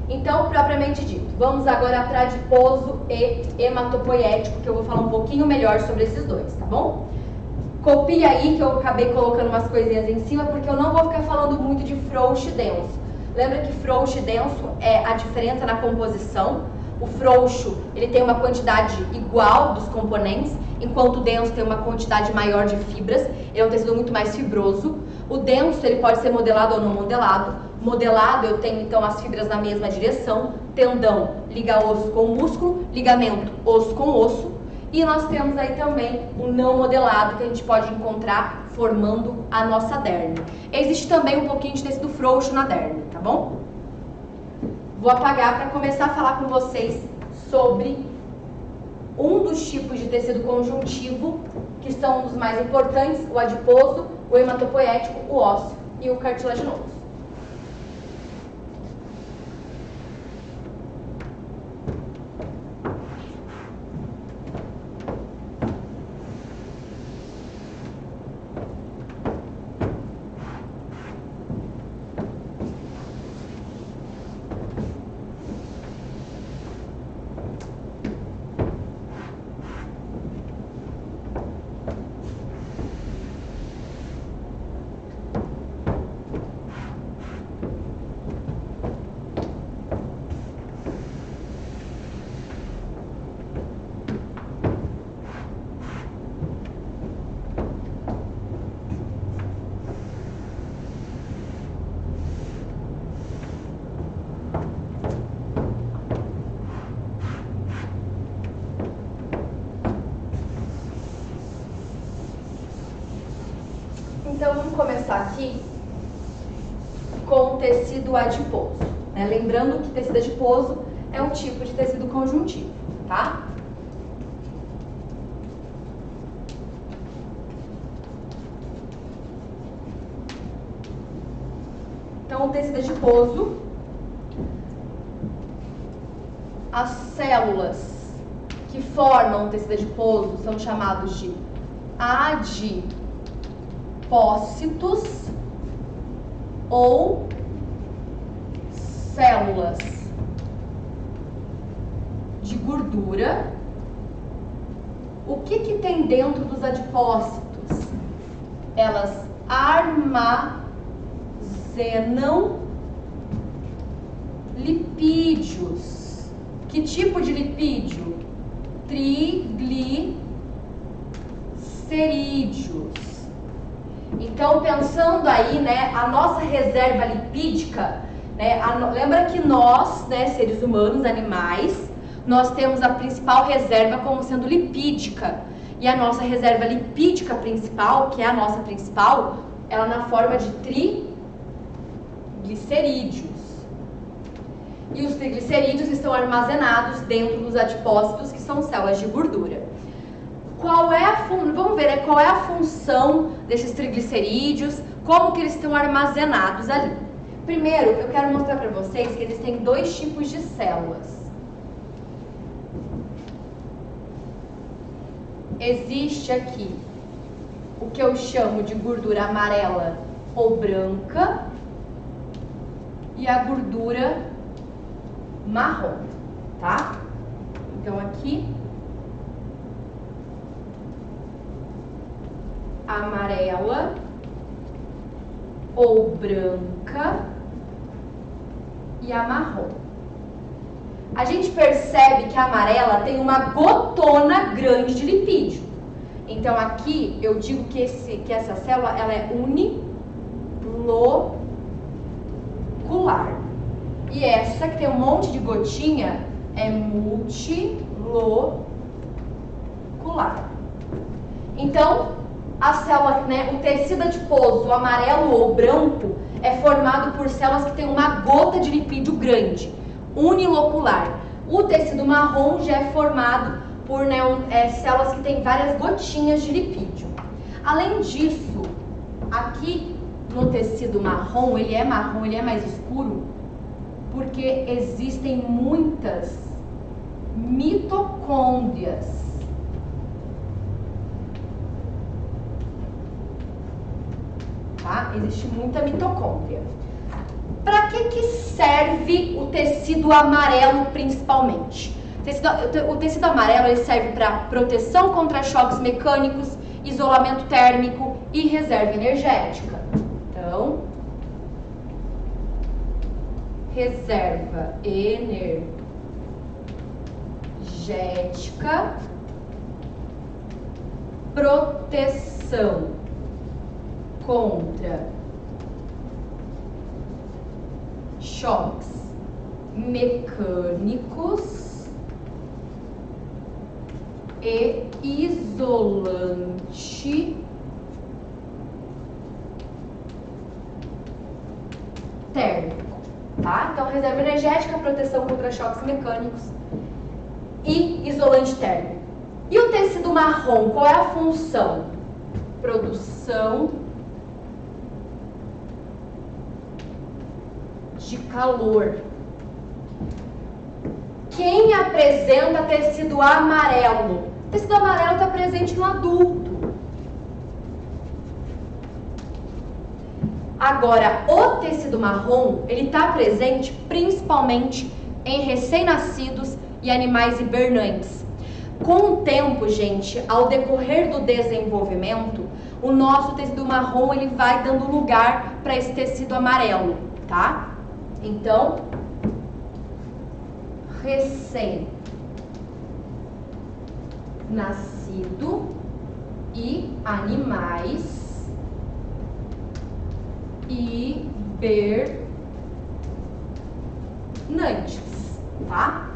S1: Então, propriamente dito, vamos agora para adiposo e hematopoético, que eu vou falar um pouquinho melhor sobre esses dois, tá bom? Copia aí que eu acabei colocando umas coisinhas em cima, porque eu não vou ficar falando muito de frouxo e denso. Lembra que frouxo e denso é a diferença na composição. O frouxo, ele tem uma quantidade igual dos componentes, enquanto o denso tem uma quantidade maior de fibras. Ele é um tecido muito mais fibroso. O denso, ele pode ser modelado ou não modelado. Modelado, eu tenho então as fibras na mesma direção. Tendão liga osso com músculo, ligamento osso com osso. E nós temos aí também o não modelado, que a gente pode encontrar formando a nossa derme. Existe também um pouquinho de tecido frouxo na derme, tá bom? Vou apagar para começar a falar com vocês sobre um dos tipos de tecido conjuntivo, que são um dos mais importantes, o adiposo, o hematopoético, o ósseo e o cartilaginoso. Então, vamos começar aqui com o tecido adiposo, né? Lembrando que tecido adiposo é um tipo de tecido conjuntivo, tá? Então, o tecido adiposo, as células que formam o tecido adiposo são chamados de adipócitos ou células de gordura. O que tem dentro dos adipócitos? Elas armazenam lipídios. Que tipo de lipídio? Triglicerídeos. Então, pensando aí, né, a nossa reserva lipídica, né, lembra que nós, né, seres humanos, animais, nós temos a principal reserva como sendo lipídica. E a nossa reserva lipídica principal, que é a nossa principal, ela na forma de triglicerídeos. E os triglicerídeos estão armazenados dentro dos adipócitos, que são células de gordura. Vamos ver, né, qual é a função desses triglicerídeos, como que eles estão armazenados ali. Primeiro, eu quero mostrar para vocês que existem dois tipos de células. Existe aqui o que eu chamo de gordura amarela ou branca e a gordura marrom, tá? Então aqui amarela ou branca e a marrom. A gente percebe que a amarela tem uma gotona grande de lipídio. Então aqui eu digo que essa célula ela é unilocular. E essa que tem um monte de gotinha é multilocular. Então a célula, né, o tecido adiposo amarelo ou branco é formado por células que têm uma gota de lipídio grande, unilocular. O tecido marrom já é formado por, né, células que têm várias gotinhas de lipídio. Além disso, aqui no tecido marrom, ele é mais escuro, porque existem muitas mitocôndrias. Tá? Existe muita mitocôndria. Para que serve o tecido amarelo principalmente? O tecido amarelo ele serve para proteção contra choques mecânicos, isolamento térmico e reserva energética. Então, reserva energética, proteção contra choques mecânicos e isolante térmico, tá? Então, reserva energética, proteção contra choques mecânicos e isolante térmico. E o tecido marrom, qual é a função? Produção de calor. Quem apresenta tecido amarelo? O tecido amarelo está presente no adulto. Agora, o tecido marrom, ele está presente principalmente em recém-nascidos e animais hibernantes. Com o tempo, gente, ao decorrer do desenvolvimento, o nosso tecido marrom ele vai dando lugar para esse tecido amarelo, tá? Então, recém-nascido e animais hibernantes, tá?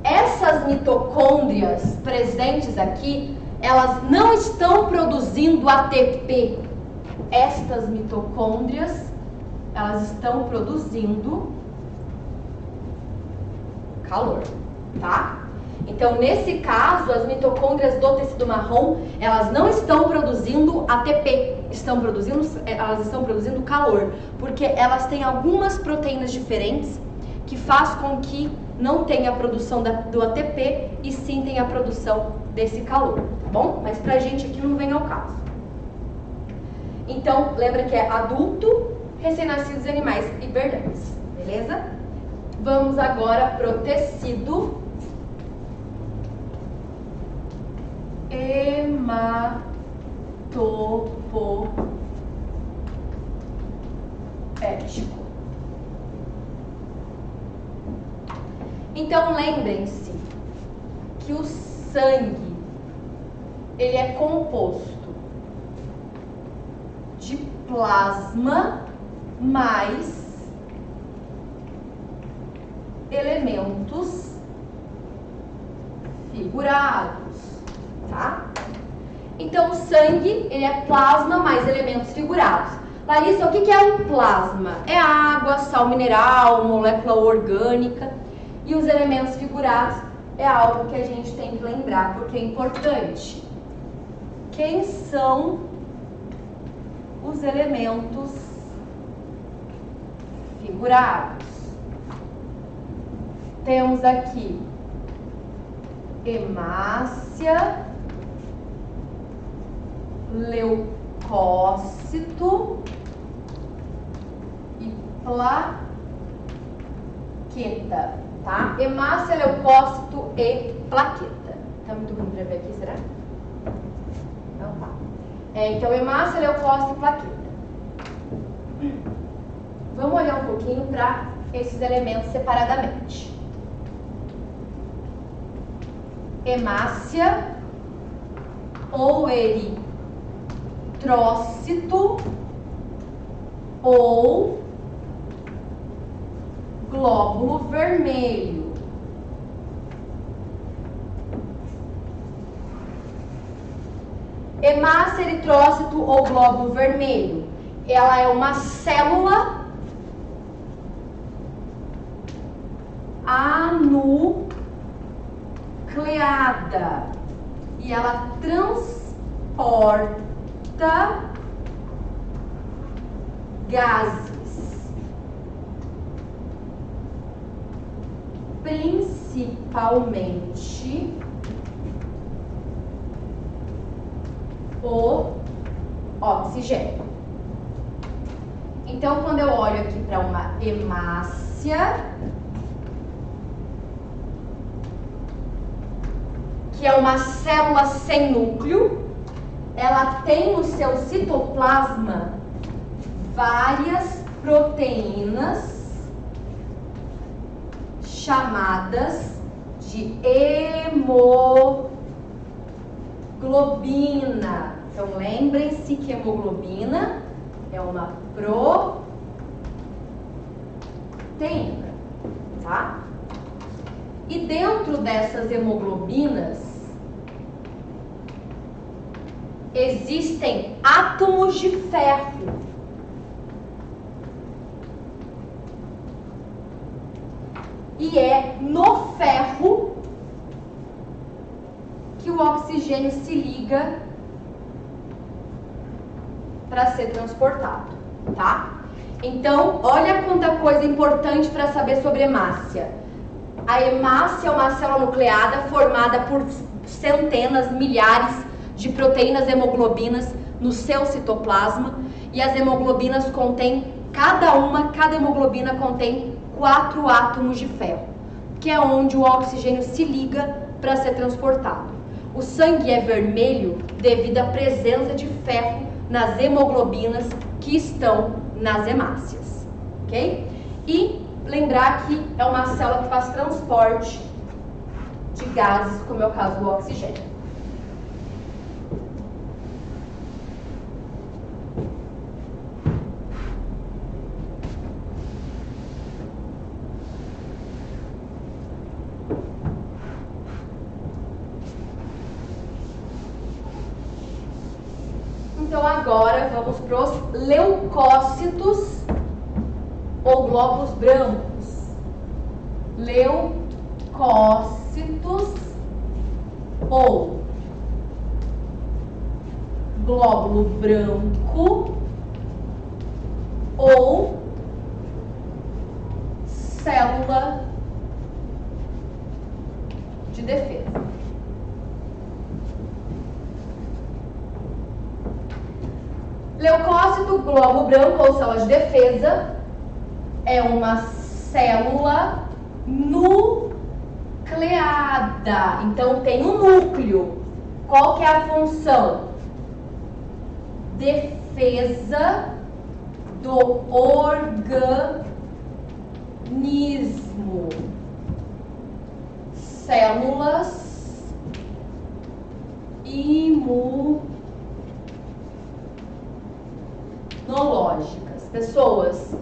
S1: Essas mitocôndrias presentes aqui, elas não estão produzindo ATP. Estas mitocôndrias, elas estão produzindo calor, tá? Então, nesse caso, as mitocôndrias do tecido marrom, elas não estão produzindo ATP, elas estão produzindo calor, porque elas têm algumas proteínas diferentes que faz com que não tem a produção do ATP e sim tem a produção desse calor, tá bom? Mas pra gente aqui não vem ao caso. Então, lembra que é adulto, recém-nascidos e animais hiberdantes, beleza? Vamos agora pro tecido hematopoético. Então, lembrem-se que o sangue, ele é composto de plasma mais elementos figurados, tá? Então, o sangue, ele é plasma mais elementos figurados. Larissa, o que é um plasma? É água, sal mineral, molécula orgânica. E os elementos figurados é algo que a gente tem que lembrar, porque é importante. Quem são os elementos figurados? Temos aqui hemácia, leucócito e plaqueta, tá? Hemácia, leucócito e plaqueta. Tá muito ruim pra ver aqui, será? Não tá. Então, hemácia, leucócito e plaqueta. Vamos olhar um pouquinho para esses elementos separadamente. Hemácia ou eritrócito ou glóbulo vermelho. Hemácia, eritrócito ou glóbulo vermelho. Ela é uma célula anucleada e ela transporta gases, principalmente o oxigênio. Então, quando eu olho aqui para uma hemácia, que é uma célula sem núcleo, ela tem no seu citoplasma várias proteínas chamadas de hemoglobina. Então, lembrem-se que hemoglobina é uma proteína, tá? E dentro dessas hemoglobinas existem átomos de ferro. E é no ferro que o oxigênio se liga para ser transportado, tá? Então, olha quanta coisa importante para saber sobre hemácia. A hemácia é uma célula nucleada formada por centenas, milhares de proteínas hemoglobinas no seu citoplasma, e as hemoglobinas contêm, cada hemoglobina contém 4 átomos de ferro, que é onde o oxigênio se liga para ser transportado. O sangue é vermelho devido à presença de ferro nas hemoglobinas que estão nas hemácias, ok? E lembrar que é uma célula que faz transporte de gases, como é o caso do oxigênio. Então agora vamos para os leucócitos ou glóbulos brancos. Leucócitos ou glóbulo branco ou célula de defesa. Leucócito, globo branco ou célula de defesa é uma célula nucleada. Então tem um núcleo. Qual que é a função? Defesa do organismo. Células imunológicas. Pessoas,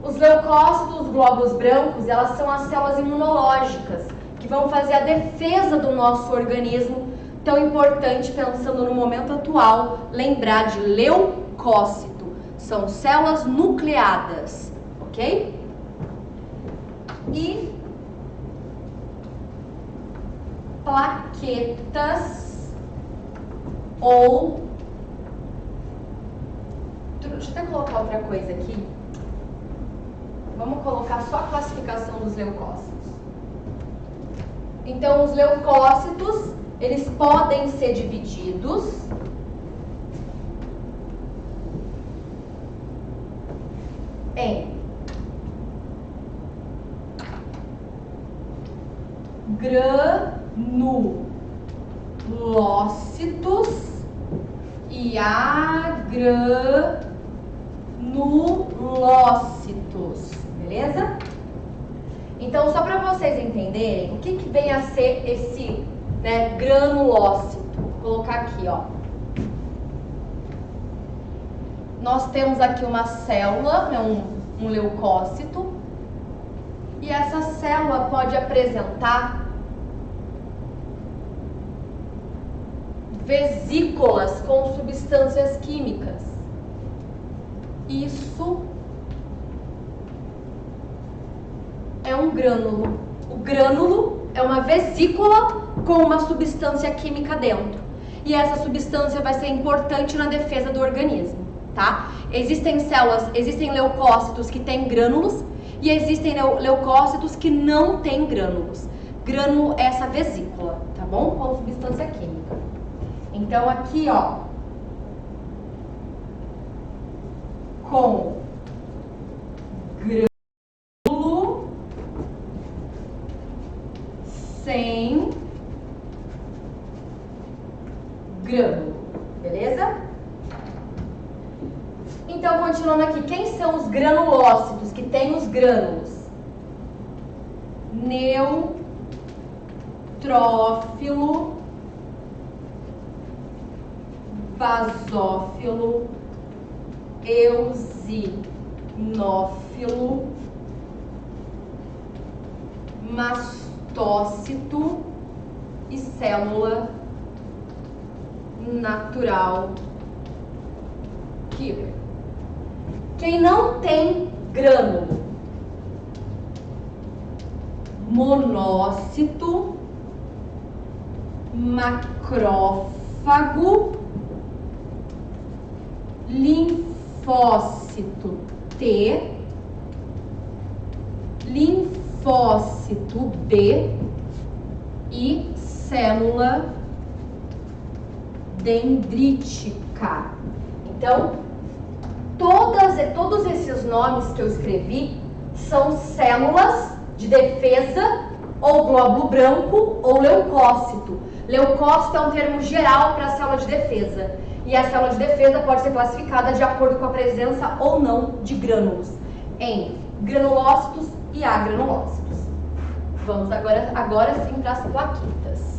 S1: os leucócitos, os glóbulos brancos, elas são as células imunológicas que vão fazer a defesa do nosso organismo. Tão importante, pensando no momento atual, lembrar de leucócito. São células nucleadas, ok? E plaquetas ou... Deixa eu até colocar outra coisa aqui. Vamos colocar só a classificação dos leucócitos. Então, os leucócitos, eles podem ser divididos em granulócitos e agranulócitos, beleza? Então, só para vocês entenderem, o que vem a ser esse, granulócito? Vou colocar aqui, ó. Nós temos aqui uma célula, um leucócito, e essa célula pode apresentar vesículas com substâncias químicas. Isso é um grânulo. O grânulo é uma vesícula com uma substância química dentro. E essa substância vai ser importante na defesa do organismo, tá? Existem leucócitos que têm grânulos e existem leucócitos que não têm grânulos. Grânulo é essa vesícula, tá bom? Com substância química. Então aqui, ó, com grânulo, sem grânulo, beleza? Então, continuando aqui, quem são os granulócitos, que têm os grânulos? Neutrófilo, basófilo, eosinófilo, mastócito e célula natural killer. Quem não tem grânulo? Monócito, macrófago, linfócito T, linfócito B e célula dendrítica. Então, todos esses nomes que eu escrevi são células de defesa, ou glóbulo branco, ou leucócito. Leucócito é um termo geral para a célula de defesa. E a célula de defesa pode ser classificada de acordo com a presença ou não de grânulos, em granulócitos e agranulócitos. Vamos agora sim para as plaquetas.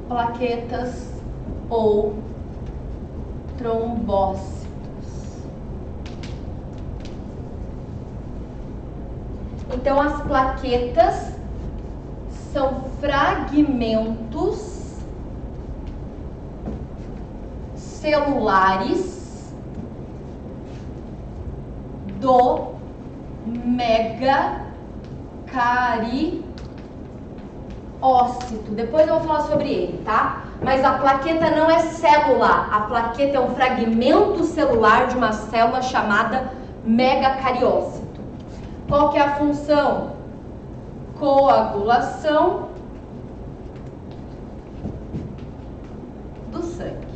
S1: Plaquetas ou trombócitos. Então, as plaquetas são fragmentos celulares do megacariócito. Depois eu vou falar sobre ele, tá? Mas a plaqueta não é célula. A plaqueta é um fragmento celular de uma célula chamada megacariócito. Qual que é a função? Coagulação do sangue.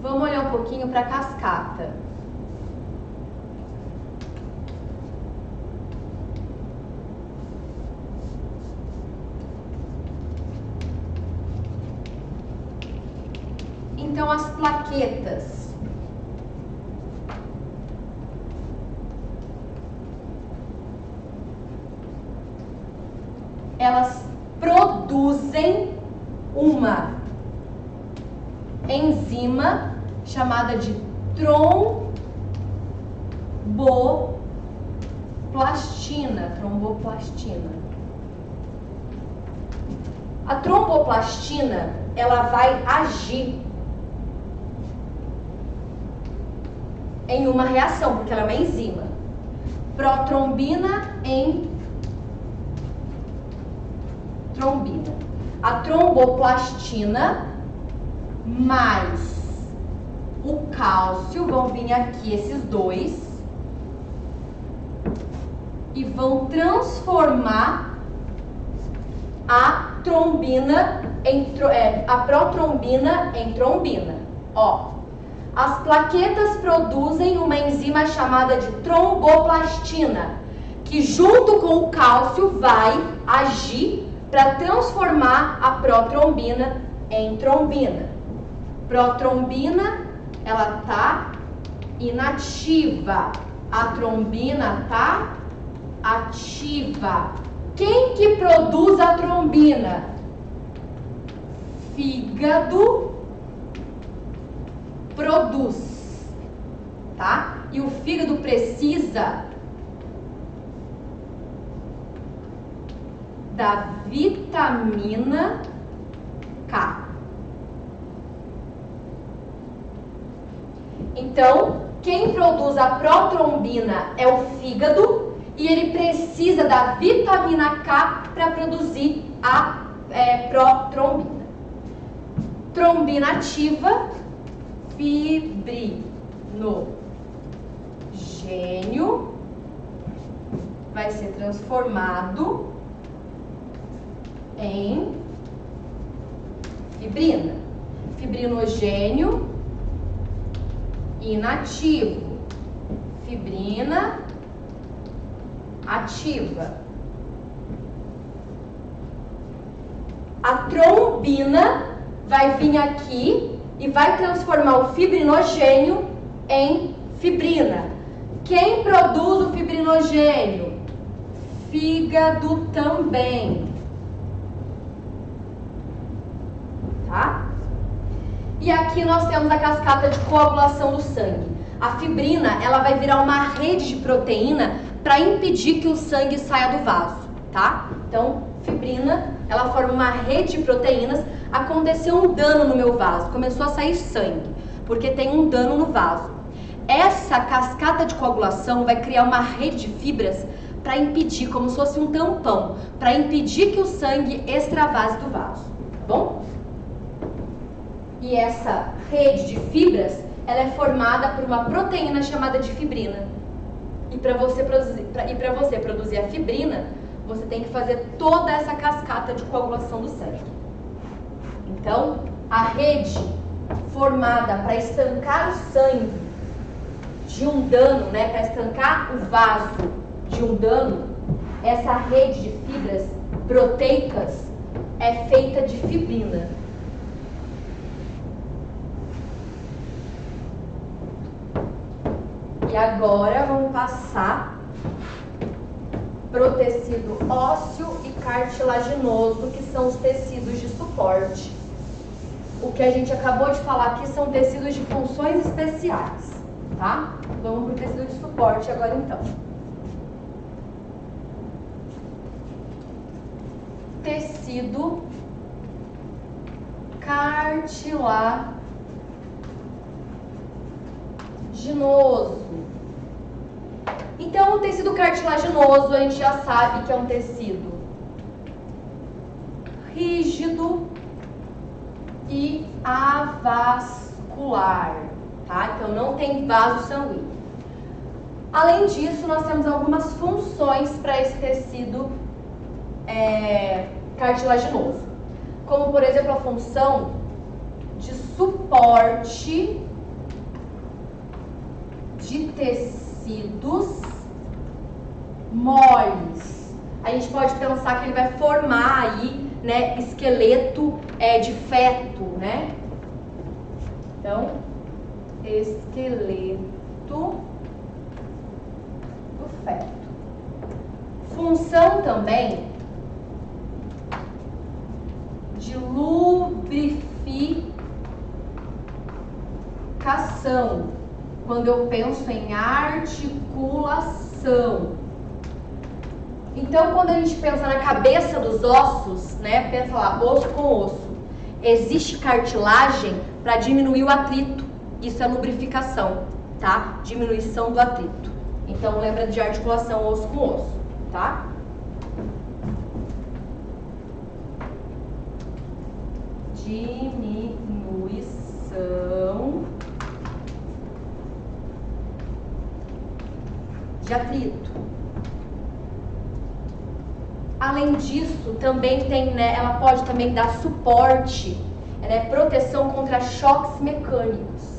S1: Vamos olhar um pouquinho para a cascata. Então, as plaquetas elas produzem uma enzima chamada de tromboplastina. A tromboplastina, ela vai agir em uma reação, porque ela é uma enzima. Protrombina em trombina. A tromboplastina mais o cálcio vão vir aqui, esses dois, e vão transformar a trombina a protrombina em trombina. Ó, as plaquetas produzem uma enzima chamada de tromboplastina, que junto com o cálcio vai agir para transformar a protrombina em trombina. Protrombina, ela tá inativa. A trombina tá ativa. Quem que produz a trombina? Fígado produz, tá? E o fígado precisa da vitamina K. Então, quem produz a protrombina é o fígado e ele precisa da vitamina K para produzir a protrombina. Trombina ativa, fibrinogênio vai ser transformado em fibrina. Fibrinogênio inativo, fibrina ativa. A trombina vai vir aqui e vai transformar o fibrinogênio em fibrina. Quem produz o fibrinogênio? Fígado também. Tá? E aqui nós temos a cascata de coagulação do sangue. A fibrina, ela vai virar uma rede de proteína para impedir que o sangue saia do vaso, tá? Então, fibrina, ela forma uma rede de proteínas. Aconteceu um dano no meu vaso, começou a sair sangue, porque tem um dano no vaso. Essa cascata de coagulação vai criar uma rede de fibras para impedir, como se fosse um tampão, para impedir que o sangue extravase do vaso, tá bom? E essa rede de fibras, ela é formada por uma proteína chamada de fibrina. E para você produzir a fibrina, você tem que fazer toda essa cascata de coagulação do sangue. Então, a rede formada para estancar o sangue de um dano, né, para estancar o vaso de um dano, essa rede de fibras proteicas é feita de fibrina. E agora vamos passar pro tecido ósseo e cartilaginoso, que são os tecidos de suporte. o que a gente acabou de falar aqui são tecidos de funções especiais, tá? Vamos para o tecido de suporte agora então. Tecido cartilaginoso. Então, o tecido cartilaginoso a gente já sabe que é um tecido rígido e avascular, tá? Então, não tem vaso sanguíneo. Além disso, nós temos algumas funções para esse tecido cartilaginoso, como, por exemplo, a função de suporte de tecidos moles. A gente pode pensar que ele vai formar aí, né, esqueleto de feto, né? Então, esqueleto do feto. Função também de lubrificação, quando eu penso em articulação. Então, quando a gente pensa na cabeça dos ossos, né, pensa lá, osso com osso, existe cartilagem para diminuir o atrito. Isso é lubrificação, tá? Diminuição do atrito. Então, lembra de articulação osso com osso, tá? Diminuição de atrito. Além disso, também tem, né, ela pode também dar suporte, né, proteção contra choques mecânicos.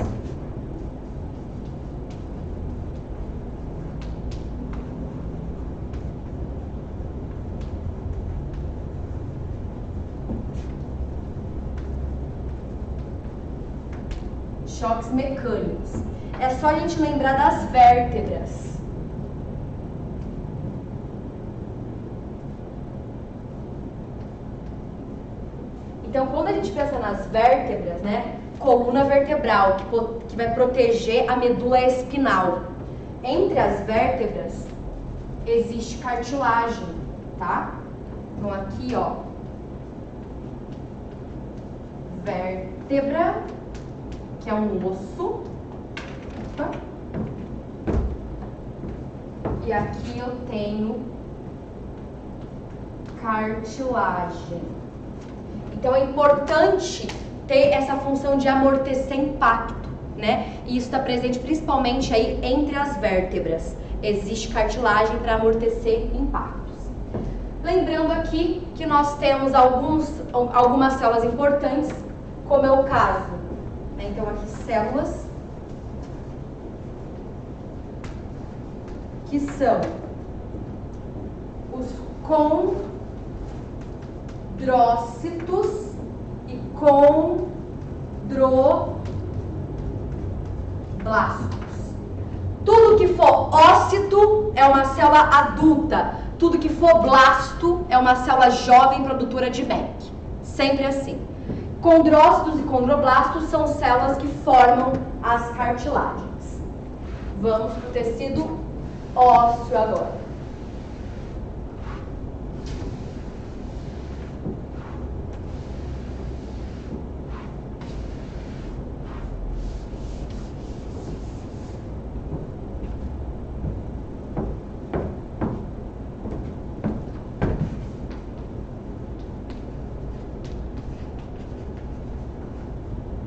S1: Choques mecânicos. É só a gente lembrar das vértebras. Então, quando a gente pensa nas vértebras, né, coluna vertebral, que vai proteger a medula espinal. Entre as vértebras, existe cartilagem, tá? Então, aqui, ó, vértebra, que é um osso. Opa. E aqui eu tenho cartilagem. Então é importante ter essa função de amortecer impacto, né? E isso está presente principalmente aí entre as vértebras. Existe cartilagem para amortecer impactos. Lembrando aqui que nós temos algumas células importantes, como é o caso, né? Então aqui células que são os condrócitos e condroblastos. Tudo que for ócito é uma célula adulta. Tudo que for blasto é uma célula jovem produtora de MEC. Sempre assim. Condrócitos e condroblastos são células que formam as cartilagens. Vamos para o tecido ósseo agora.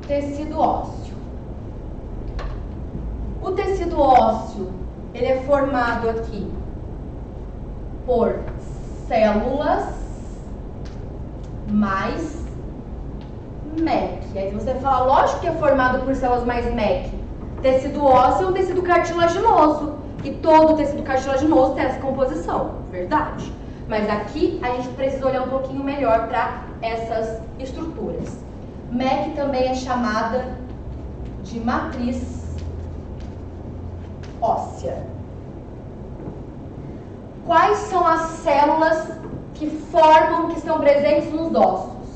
S1: Tecido ósseo. O tecido ósseo, ele é formado aqui por células mais MEC. Aí você fala, lógico que é formado por células mais MEC. Tecido ósseo é um tecido cartilaginoso. E todo tecido cartilaginoso tem essa composição, verdade. Mas aqui a gente precisa olhar um pouquinho melhor para essas estruturas. MEC também é chamada de matriz óssea. Quais são as células que estão presentes nos ossos?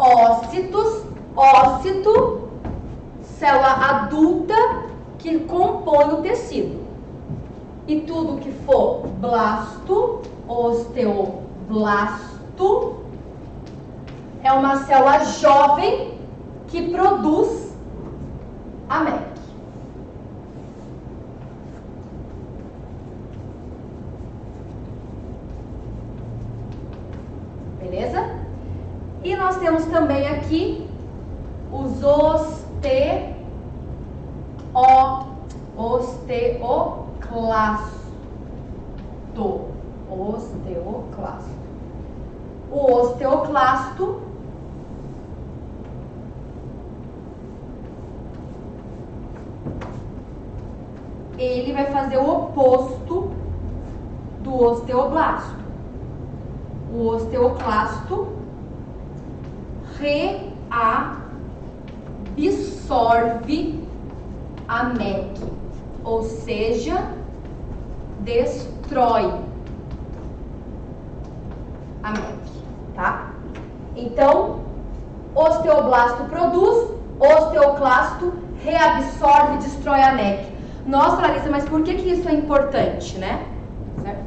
S1: ócitos, ócito, célula adulta que compõe o tecido. E tudo que for blasto, osteoblasto, é uma célula jovem que produz a MEC. Beleza? E nós temos também aqui os osteoclasto. O osteoclasto ele vai fazer o oposto do osteoblasto. O osteoclasto reabsorve a MEC, ou seja, destrói a MEC, tá? Então, osteoblasto produz, osteoclasto reabsorve e destrói a MEC. Nossa, Larissa, mas por que isso é importante, né? Certo?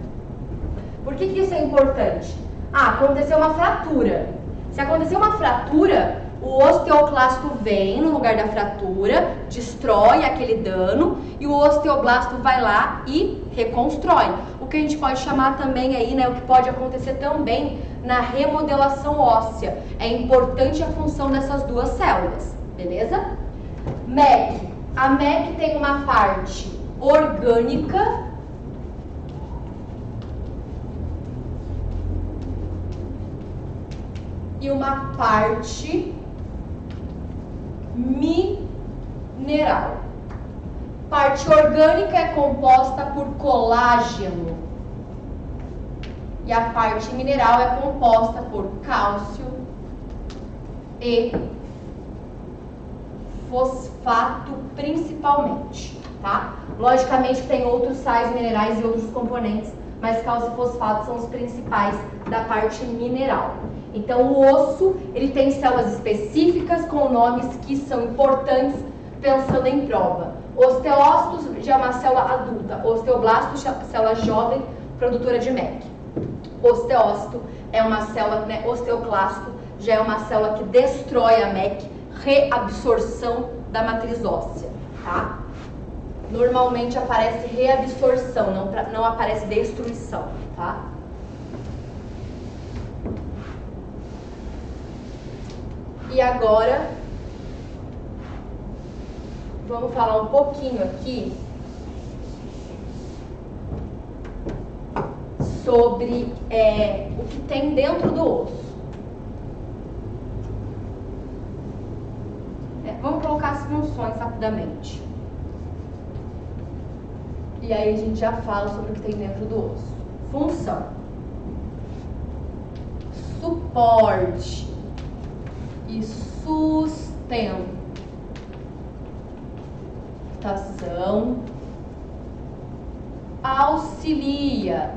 S1: Por que isso é importante? Ah, aconteceu uma fratura. Se acontecer uma fratura, o osteoclasto vem no lugar da fratura, destrói aquele dano e o osteoblasto vai lá e reconstrói. O que a gente pode chamar também aí, né, o que pode acontecer também na remodelação óssea. É importante a função dessas duas células, beleza? MEC. A MEC tem uma parte orgânica e uma parte mineral. Parte orgânica é composta por colágeno e a parte mineral é composta por cálcio e fosfato principalmente, tá? Logicamente tem outros sais minerais e outros componentes, mas cálcio e fosfato são os principais da parte mineral. Então o osso, ele tem células específicas com nomes que são importantes pensando em prova. Osteócitos já é uma célula adulta, osteoblasto, célula jovem, produtora de MEC. Osteócito é uma célula, né, osteoclasto já é uma célula que destrói a MEC, reabsorção da matriz óssea, tá? Normalmente aparece reabsorção, não aparece destruição, tá? E agora, vamos falar um pouquinho aqui sobre o que tem dentro do osso. Vamos colocar as funções rapidamente. E aí a gente já fala sobre o que tem dentro do osso. Função: suporte e sustentação, auxilia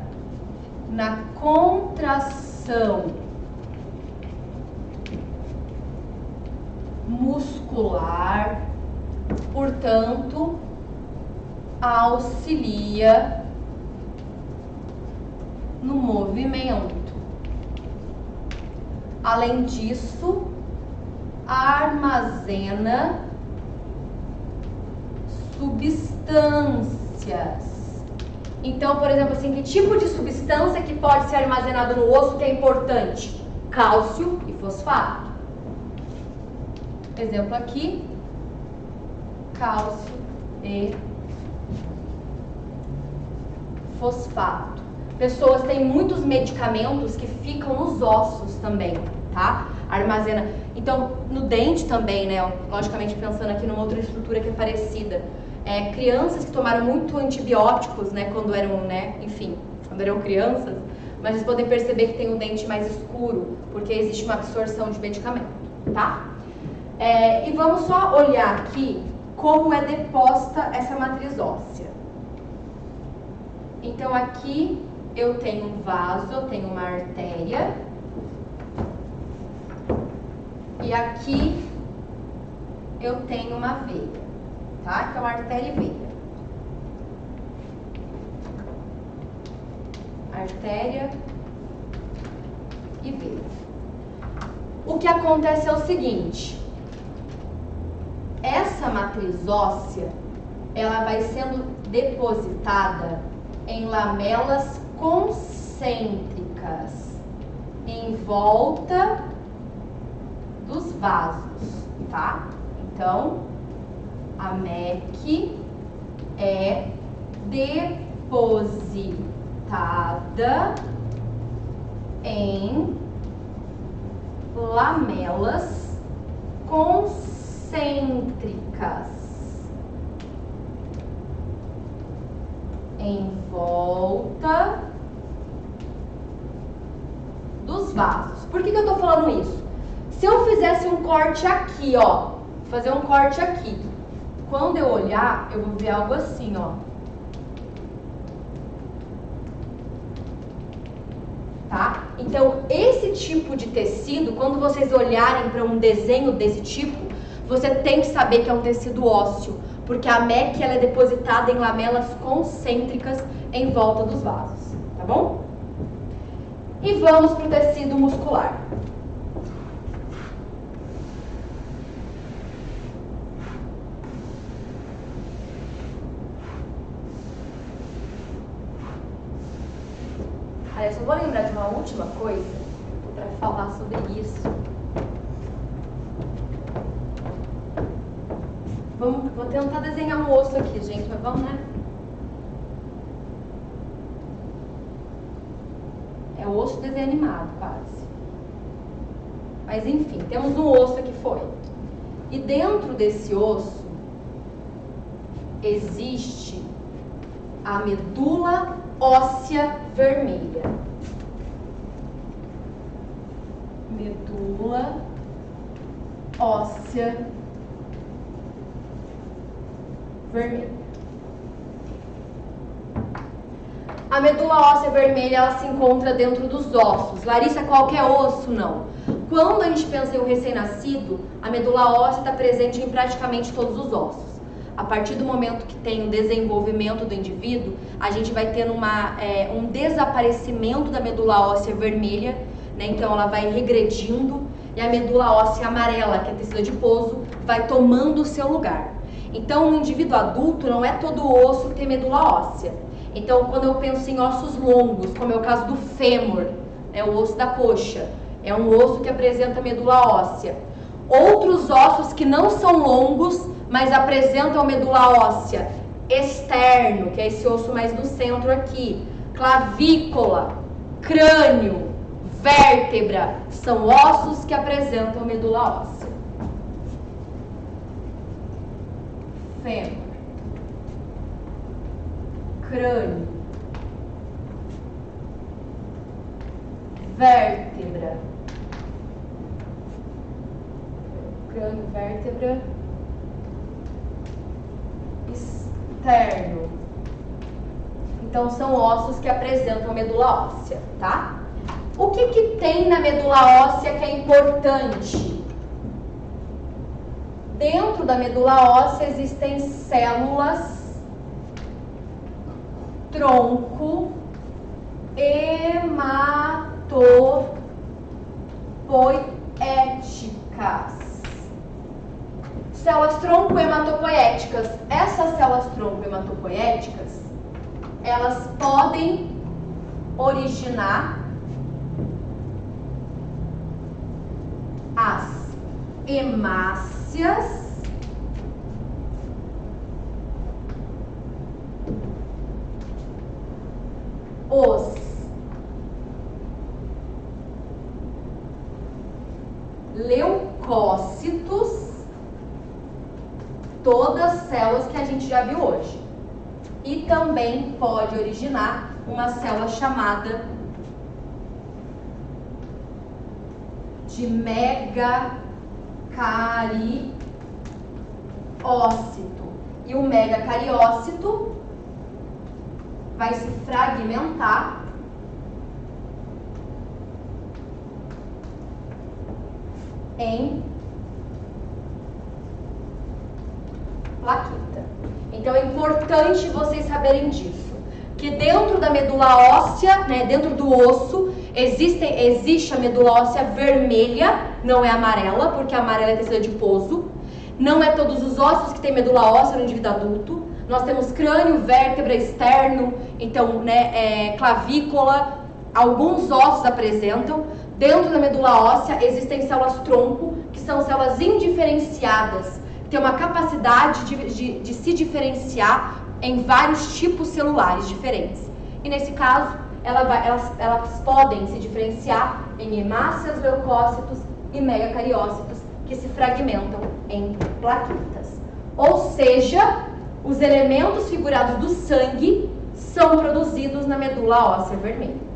S1: na contração muscular, portanto, auxilia no movimento. Além disso, armazena substâncias. Então, por exemplo, assim, que tipo de substância que pode ser armazenado no osso que é importante? Cálcio e fosfato. Exemplo aqui, cálcio e fosfato. Pessoas têm muitos medicamentos que ficam nos ossos também, tá? Armazena. Então, no dente também, né? Logicamente pensando aqui numa outra estrutura que é parecida. Crianças que tomaram muito antibióticos, né? Quando eram, né? Enfim, quando eram crianças. Mas vocês podem perceber que tem o dente mais escuro, porque existe uma absorção de medicamento, tá? E vamos só olhar aqui como é deposta essa matriz óssea. Então, aqui eu tenho um vaso, eu tenho uma artéria. E aqui eu tenho uma veia, tá? Que é uma artéria e veia. Artéria e veia. O que acontece é o seguinte: essa matriz óssea, ela vai sendo depositada em lamelas concêntricas em volta dos vasos, tá? Então, a MEC é depositada em lamelas concêntricas em volta dos vasos. Por que eu tô falando isso? Se eu fizesse um corte aqui, ó, fazer um corte aqui, quando eu olhar, eu vou ver algo assim, ó. Tá? Então, esse tipo de tecido, quando vocês olharem para um desenho desse tipo, você tem que saber que é um tecido ósseo, porque a MEC ela é depositada em lamelas concêntricas em volta dos vasos, tá bom? E vamos para o tecido muscular. Eu só vou lembrar de uma última coisa para falar sobre isso. Vou tentar desenhar um osso aqui, gente, mas vamos, né? É o osso desenho animado, quase. Mas enfim, temos um osso que foi. E dentro desse osso existe a medula óssea vermelha. Medula óssea vermelha. A medula óssea vermelha, ela se encontra dentro dos ossos. Larissa, qualquer osso? Não. Quando a gente pensa em um recém-nascido, a medula óssea está presente em praticamente todos os ossos. A partir do momento que tem o desenvolvimento do indivíduo, a gente vai tendo um desaparecimento da medula óssea vermelha, né? Então ela vai regredindo e a medula óssea amarela, que é tecido adiposo, vai tomando o seu lugar. Então, no indivíduo adulto, não é todo osso que tem medula óssea. Então, quando eu penso em ossos longos, como é o caso do fêmur, é o osso da coxa, é um osso que apresenta medula óssea. Outros ossos que não são longos, mas apresentam medula óssea externo, que é esse osso mais no centro aqui, clavícula, crânio, vértebra, são ossos que apresentam medula óssea. Fêmur, crânio, vértebra, crânio, vértebra, externo. Então são ossos que apresentam medula óssea, tá? O que tem na medula óssea que é importante? Dentro da medula óssea existem células tronco hematopoéticas. Células tronco hematopoéticas. Essas células tronco hematopoéticas, elas podem originar as hemácias os leucócitos, todas as células que a gente já viu hoje. E também pode originar uma célula chamada de megacariócito. E o megacariócito vai se fragmentar em importante vocês saberem disso, que dentro da medula óssea, né, dentro do osso, existe a medula óssea vermelha, não é amarela, porque a amarela é tecido adiposo. Não é todos os ossos que têm medula óssea no indivíduo adulto. Nós temos crânio, vértebra, externo, então, né, clavícula, alguns ossos apresentam. Dentro da medula óssea existem células tronco, que são células indiferenciadas, que têm uma capacidade de se diferenciar em vários tipos celulares diferentes. E nesse caso, elas podem se diferenciar em hemácias, leucócitos e megacariócitos, que se fragmentam em plaquetas. Ou seja, os elementos figurados do sangue são produzidos na medula óssea vermelha.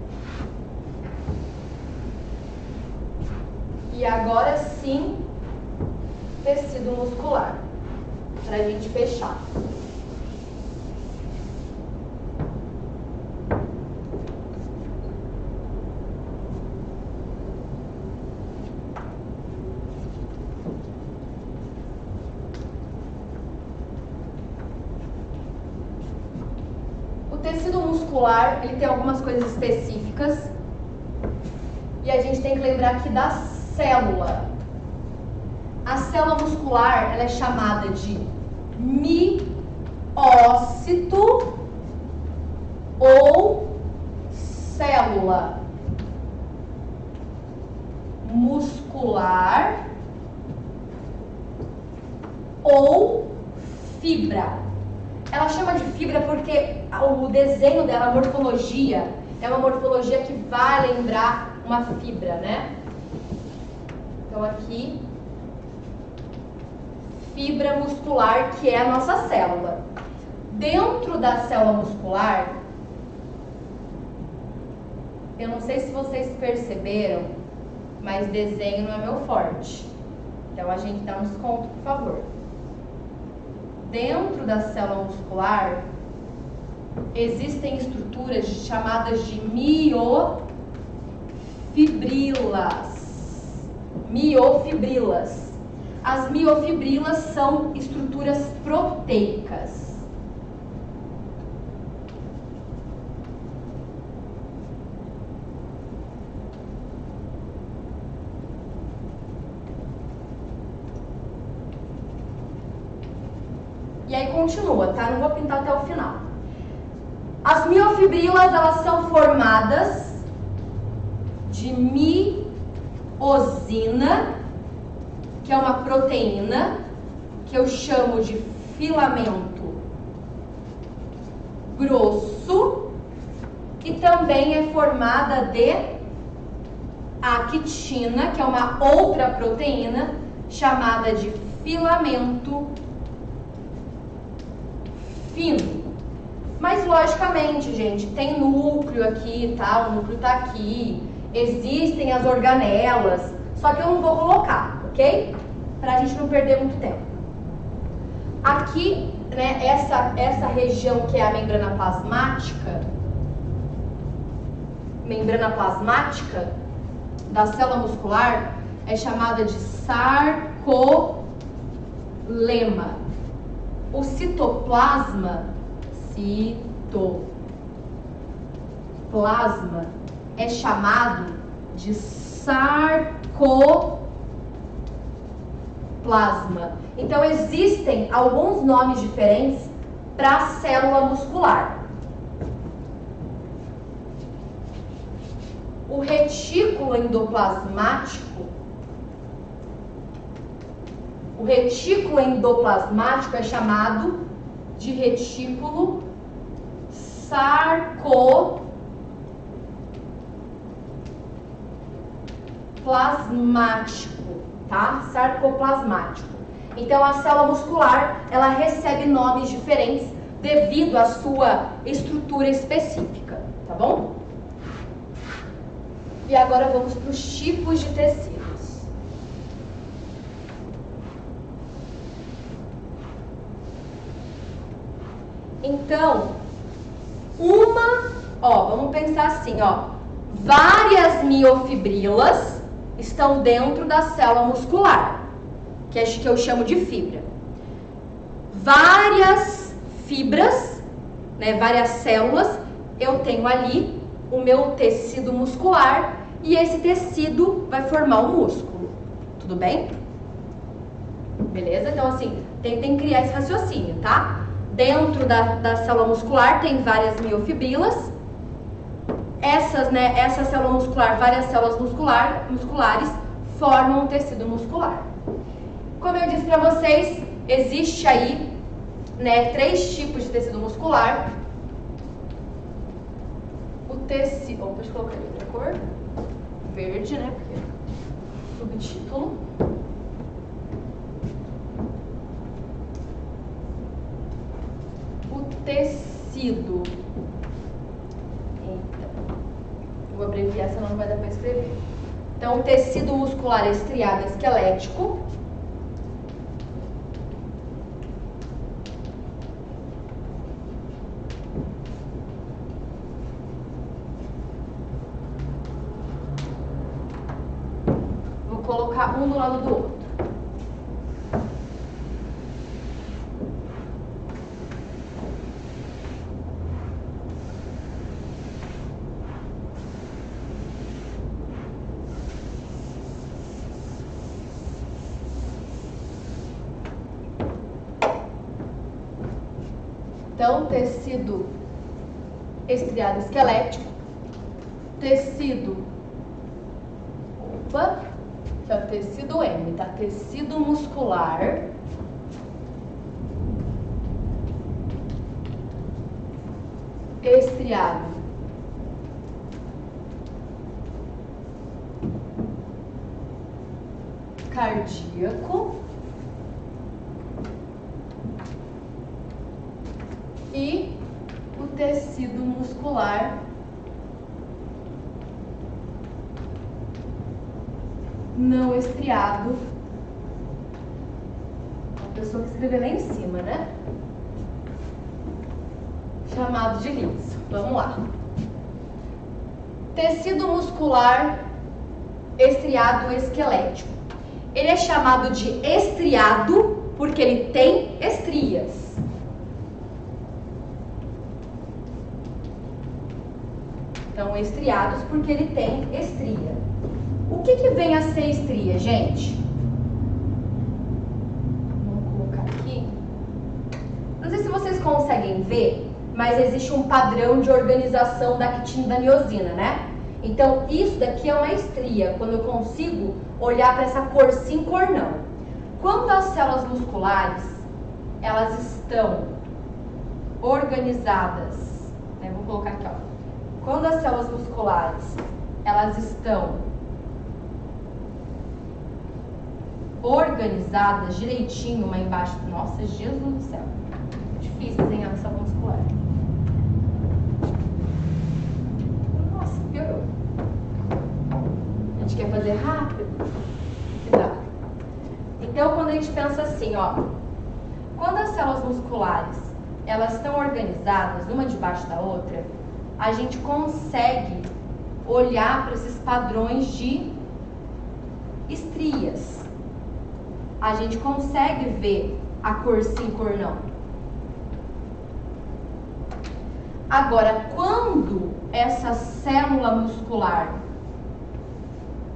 S1: E agora sim, tecido muscular, para a gente fechar. O tecido muscular, ele tem algumas coisas específicas e a gente tem que lembrar aqui da célula. A célula muscular, ela é chamada de miócito ou célula muscular ou fibra. Ela chama de fibra porque o desenho dela, a morfologia, é uma morfologia que vai lembrar uma fibra, né? Então aqui, fibra muscular, que é a nossa célula. Dentro da célula muscular, eu não sei se vocês perceberam, mas desenho não é meu forte. Então a gente dá um desconto, por favor. Dentro da célula muscular, existem estruturas chamadas de miofibrilas. Miofibrilas. As miofibrilas são estruturas proteicas. E aí continua, tá? Não vou pintar até o final. As miofibrilas, elas são formadas de miosina, que é uma proteína, que eu chamo de filamento grosso, e também é formada de actina, que é uma outra proteína, chamada de filamento fino. Mas logicamente, gente, tem núcleo aqui, tá? O núcleo tá aqui, existem as organelas, só que eu não vou colocar, ok? Pra gente não perder muito tempo. Aqui, né, essa região que é a membrana plasmática da célula muscular é chamada de sarcolema. O citoplasma é chamado de sarcoplasma. Então existem alguns nomes diferentes para a célula muscular. O retículo endoplasmático é chamado de retículo sarcoplasmático, tá? Sarcoplasmático. Então a célula muscular, ela recebe nomes diferentes devido à sua estrutura específica, tá bom? E agora vamos para os tipos de tecidos. Então, vamos pensar assim, várias miofibrilas estão dentro da célula muscular, que eu chamo de fibra. Várias fibras né, várias células, eu tenho ali o meu tecido muscular e esse tecido vai formar o músculo. Tudo bem? Beleza? Então, assim, tentem criar esse raciocínio, tá? Dentro da célula muscular tem várias miofibrilas. Essa célula muscular, várias células musculares formam um tecido muscular. Como eu disse para vocês, existe aí, né, 3 tipos de tecido muscular. O tecido... Deixa eu colocar outra cor. Verde, né? Porque subtítulo. O tecido... Eita. Vou abreviar, senão não vai dar para escrever. Então, o tecido muscular estriado esquelético. Vou colocar um do lado do outro. Então, tecido estriado esquelético, tecido, que é o tecido M, tá? Tecido muscular, estriado cardíaco e o tecido muscular não estriado. A pessoa que escreveu lá em cima, né? Chamado de liso. Vamos lá. Tecido muscular estriado esquelético. Ele é chamado de estriado porque ele tem estrias. Então, estriados porque ele tem estria. O que vem a ser estria, gente? Vamos colocar aqui. Não sei se vocês conseguem ver, mas existe um padrão de organização da actina e da miosina, né? Então, isso daqui é uma estria, quando eu consigo olhar para essa cor sim, cor não. Quando as células musculares, elas estão organizadas, né? Vou colocar aqui, ó. Quando as células musculares, elas estão organizadas direitinho, uma embaixo... Nossa, Jesus do céu. É difícil desenhar a célula muscular. Nossa, piorou. A gente quer fazer rápido? Que dá. Então, quando a gente pensa assim, ó. Quando as células musculares, elas estão organizadas, uma debaixo da outra, a gente consegue olhar para esses padrões de estrias. A gente consegue ver a cor sim, cor não. Agora, quando essa célula muscular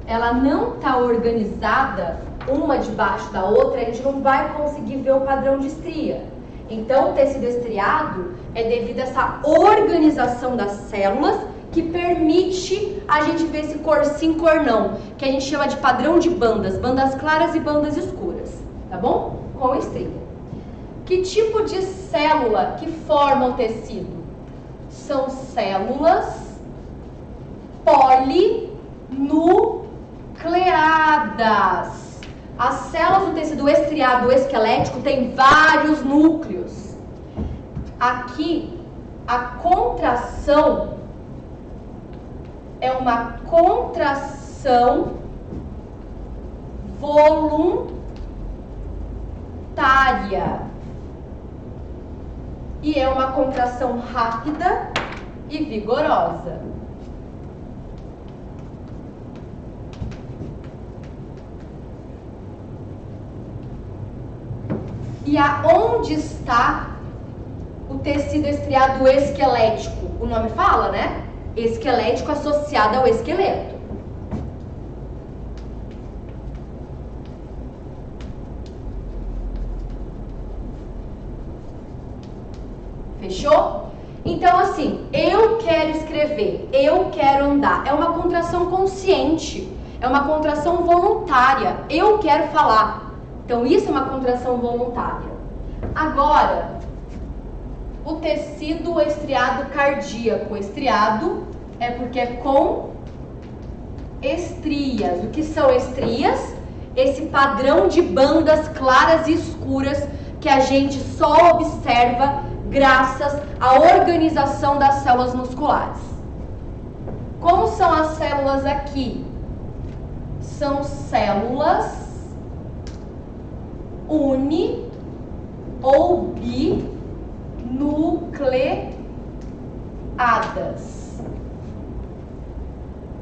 S1: ela não está organizada uma debaixo da outra, a gente não vai conseguir ver o padrão de estria. Então, o tecido estriado é devido a essa organização das células que permite a gente ver esse cor sim, cor não, que a gente chama de padrão de bandas, bandas claras e bandas escuras, tá bom? Com estria. Que tipo de célula que forma o tecido? São células polinucleadas. As células do tecido estriado esquelético têm vários núcleos. Aqui, a contração é uma contração voluntária. E é uma contração rápida e vigorosa. E aonde está o tecido estriado esquelético, o nome fala, né? Esquelético associado ao esqueleto. Fechou? Então, assim, eu quero escrever, eu quero andar. É uma contração consciente, é uma contração voluntária. Eu quero falar. Então, isso é uma contração voluntária. Agora, o tecido estriado cardíaco. Estriado é porque é com estrias. O que são estrias? Esse padrão de bandas claras e escuras que a gente só observa graças à organização das células musculares. Como são as células aqui? São células uni ou binucleadas.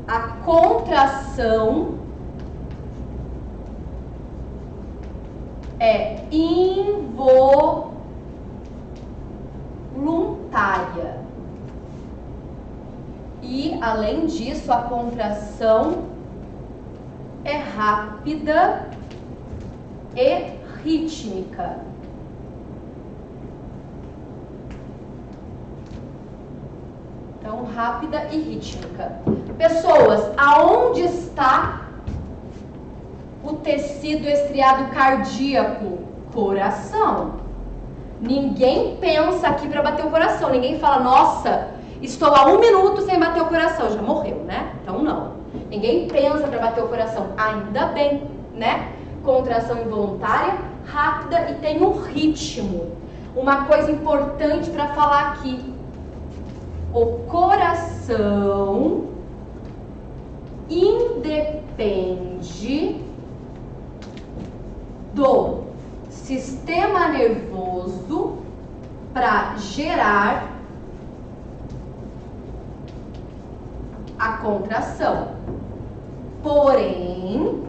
S1: A contração é involuntária. E, além disso, a contração é rápida e rítmica. Então, rápida e rítmica. Pessoas, aonde está o tecido estriado cardíaco? Coração. Ninguém pensa aqui para bater o coração. Ninguém fala, nossa, estou há 1 minuto sem bater o coração. Já morreu, né? Então, não. Ninguém pensa para bater o coração. Ainda bem, né? Contração involuntária, rápida e tem um ritmo. Uma coisa importante para falar aqui. O coração independe do sistema nervoso para gerar a contração. Porém,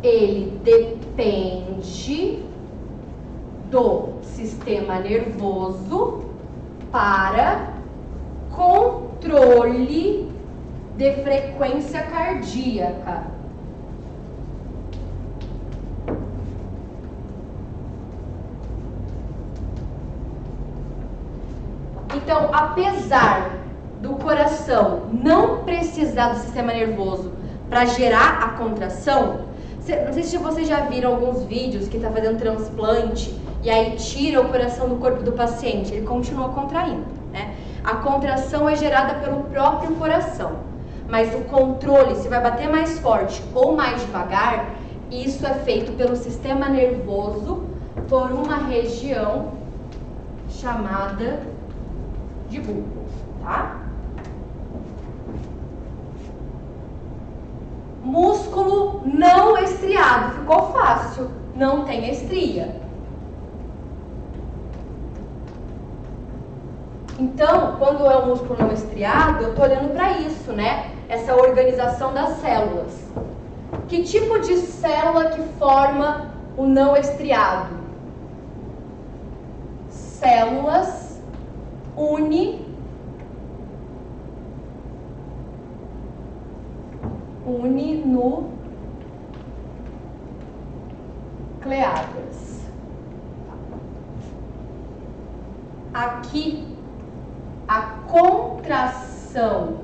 S1: ele depende do sistema nervoso para controle de frequência cardíaca. Então, apesar do coração não precisar do sistema nervoso para gerar a contração, não sei se vocês já viram alguns vídeos que está fazendo transplante e aí tira o coração do corpo do paciente, ele continua contraindo, né? A contração é gerada pelo próprio coração, mas o controle, se vai bater mais forte ou mais devagar, isso é feito pelo sistema nervoso por uma região chamada de bulbo, tá? Músculo não estriado, ficou fácil, não tem estria. Então, quando é um músculo não estriado, eu tô olhando para isso, né? Essa organização das células. Que tipo de célula que forma o não estriado? Células uninucleadas. Aqui, a contração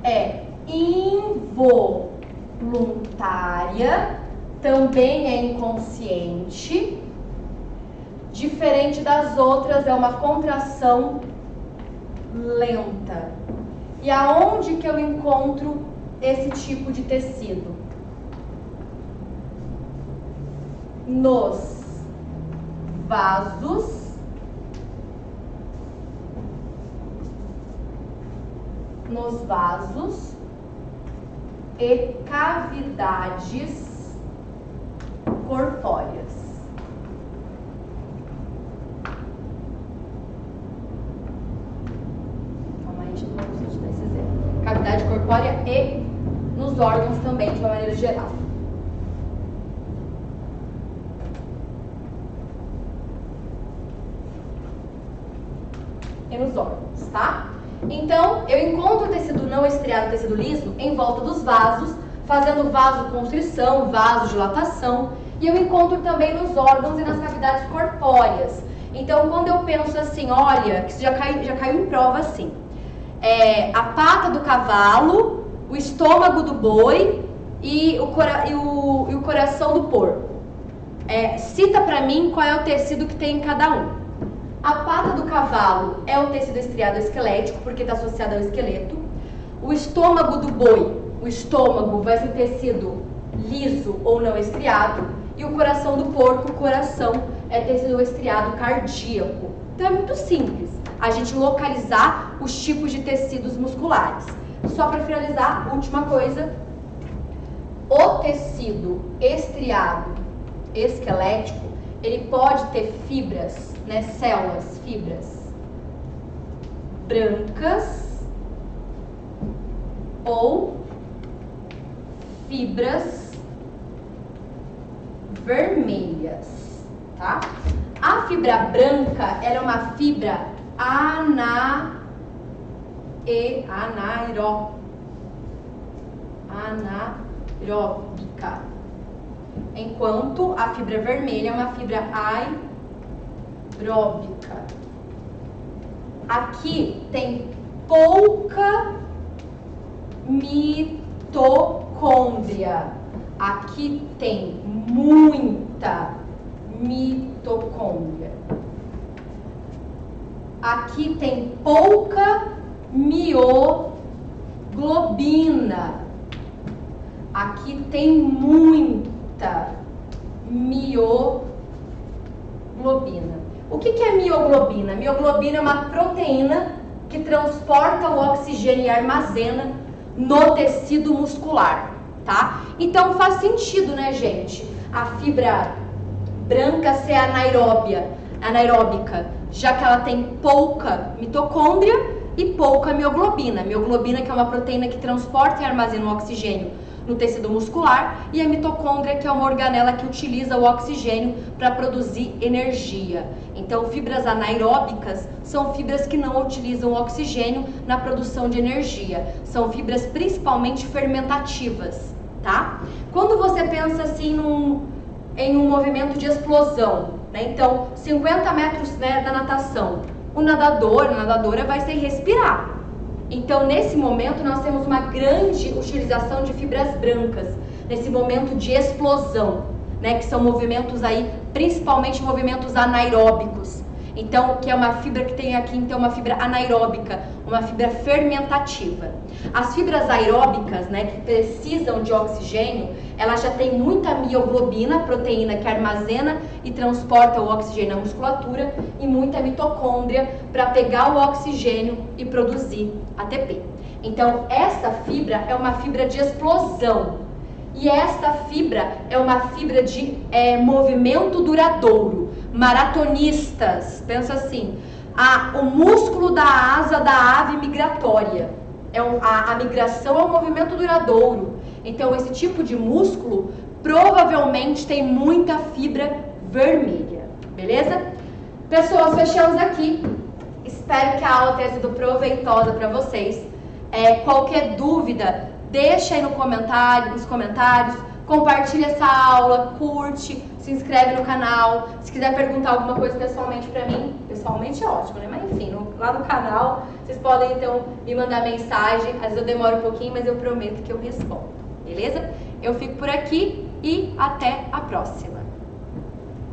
S1: é involuntária, também é inconsciente. Diferente das outras, é uma contração lenta. E aonde que eu encontro esse tipo de tecido? Nos vasos, e cavidades corpóreas. Cavidade corpórea e nos órgãos também, de uma maneira geral. e nos órgãos, tá? Então, eu encontro o tecido não estriado, tecido liso, em volta dos vasos, fazendo vasoconstrição, vasodilatação, e eu encontro também nos órgãos e nas cavidades corpóreas. Então, quando eu penso assim, olha, que isso já caiu em prova assim, a pata do cavalo, o estômago do boi e o coração do porco. Cita pra mim qual é o tecido que tem em cada um. A pata do cavalo é o tecido estriado esquelético, porque está associado ao esqueleto. O estômago do boi, o estômago vai ser tecido liso ou não estriado. E o coração do porco, o coração é tecido estriado cardíaco. Então é muito simples a gente localizar os tipos de tecidos musculares. Só para finalizar, última coisa, o tecido estriado esquelético, ele pode ter fibras, né, células, fibras brancas ou fibras vermelhas, tá? A fibra branca, ela é uma fibra anaeróbica, enquanto a fibra vermelha é uma fibra aeróbica. Aqui tem pouca mitocôndria. Aqui tem muita mitocôndria. Aqui tem pouca mioglobina. Aqui tem muita mioglobina. O que é mioglobina? Mioglobina é uma proteína que transporta o oxigênio e armazena no tecido muscular, tá? Então faz sentido, né, gente? A fibra branca ser anaeróbica, já que ela tem pouca mitocôndria e pouca mioglobina. Mioglobina, que é uma proteína que transporta e armazena o oxigênio no tecido muscular, e a mitocôndria, que é uma organela que utiliza o oxigênio para produzir energia. Então, fibras anaeróbicas são fibras que não utilizam o oxigênio na produção de energia. São fibras principalmente fermentativas, tá? Quando você pensa assim em um movimento de explosão, né? Então, 50 metros, né, da natação, o nadador, a nadadora vai sem respirar. Então, nesse momento, nós temos uma grande utilização de fibras brancas, nesse momento de explosão, né, que são movimentos aí, principalmente movimentos anaeróbicos. Então, que é uma fibra que tem aqui, então, uma fibra anaeróbica, uma fibra fermentativa. As fibras aeróbicas, né, que precisam de oxigênio, elas já têm muita mioglobina, proteína que armazena e transporta o oxigênio na musculatura, e muita mitocôndria para pegar o oxigênio e produzir ATP. Então, essa fibra é uma fibra de explosão. E esta fibra é uma fibra de movimento duradouro. Maratonistas, pensa assim, o músculo da asa da ave migratória. A migração é um movimento duradouro. Então, esse tipo de músculo provavelmente tem muita fibra vermelha. Beleza? Pessoas, fechamos aqui. Espero que a aula tenha sido proveitosa para vocês. Qualquer dúvida, deixa aí nos comentários, compartilha essa aula, curte, se inscreve no canal. Se quiser perguntar alguma coisa pessoalmente pra mim, pessoalmente é ótimo, né? Mas enfim, lá no canal, vocês podem então me mandar mensagem. Às vezes eu demoro um pouquinho, mas eu prometo que eu respondo, beleza? Eu fico por aqui e até a próxima.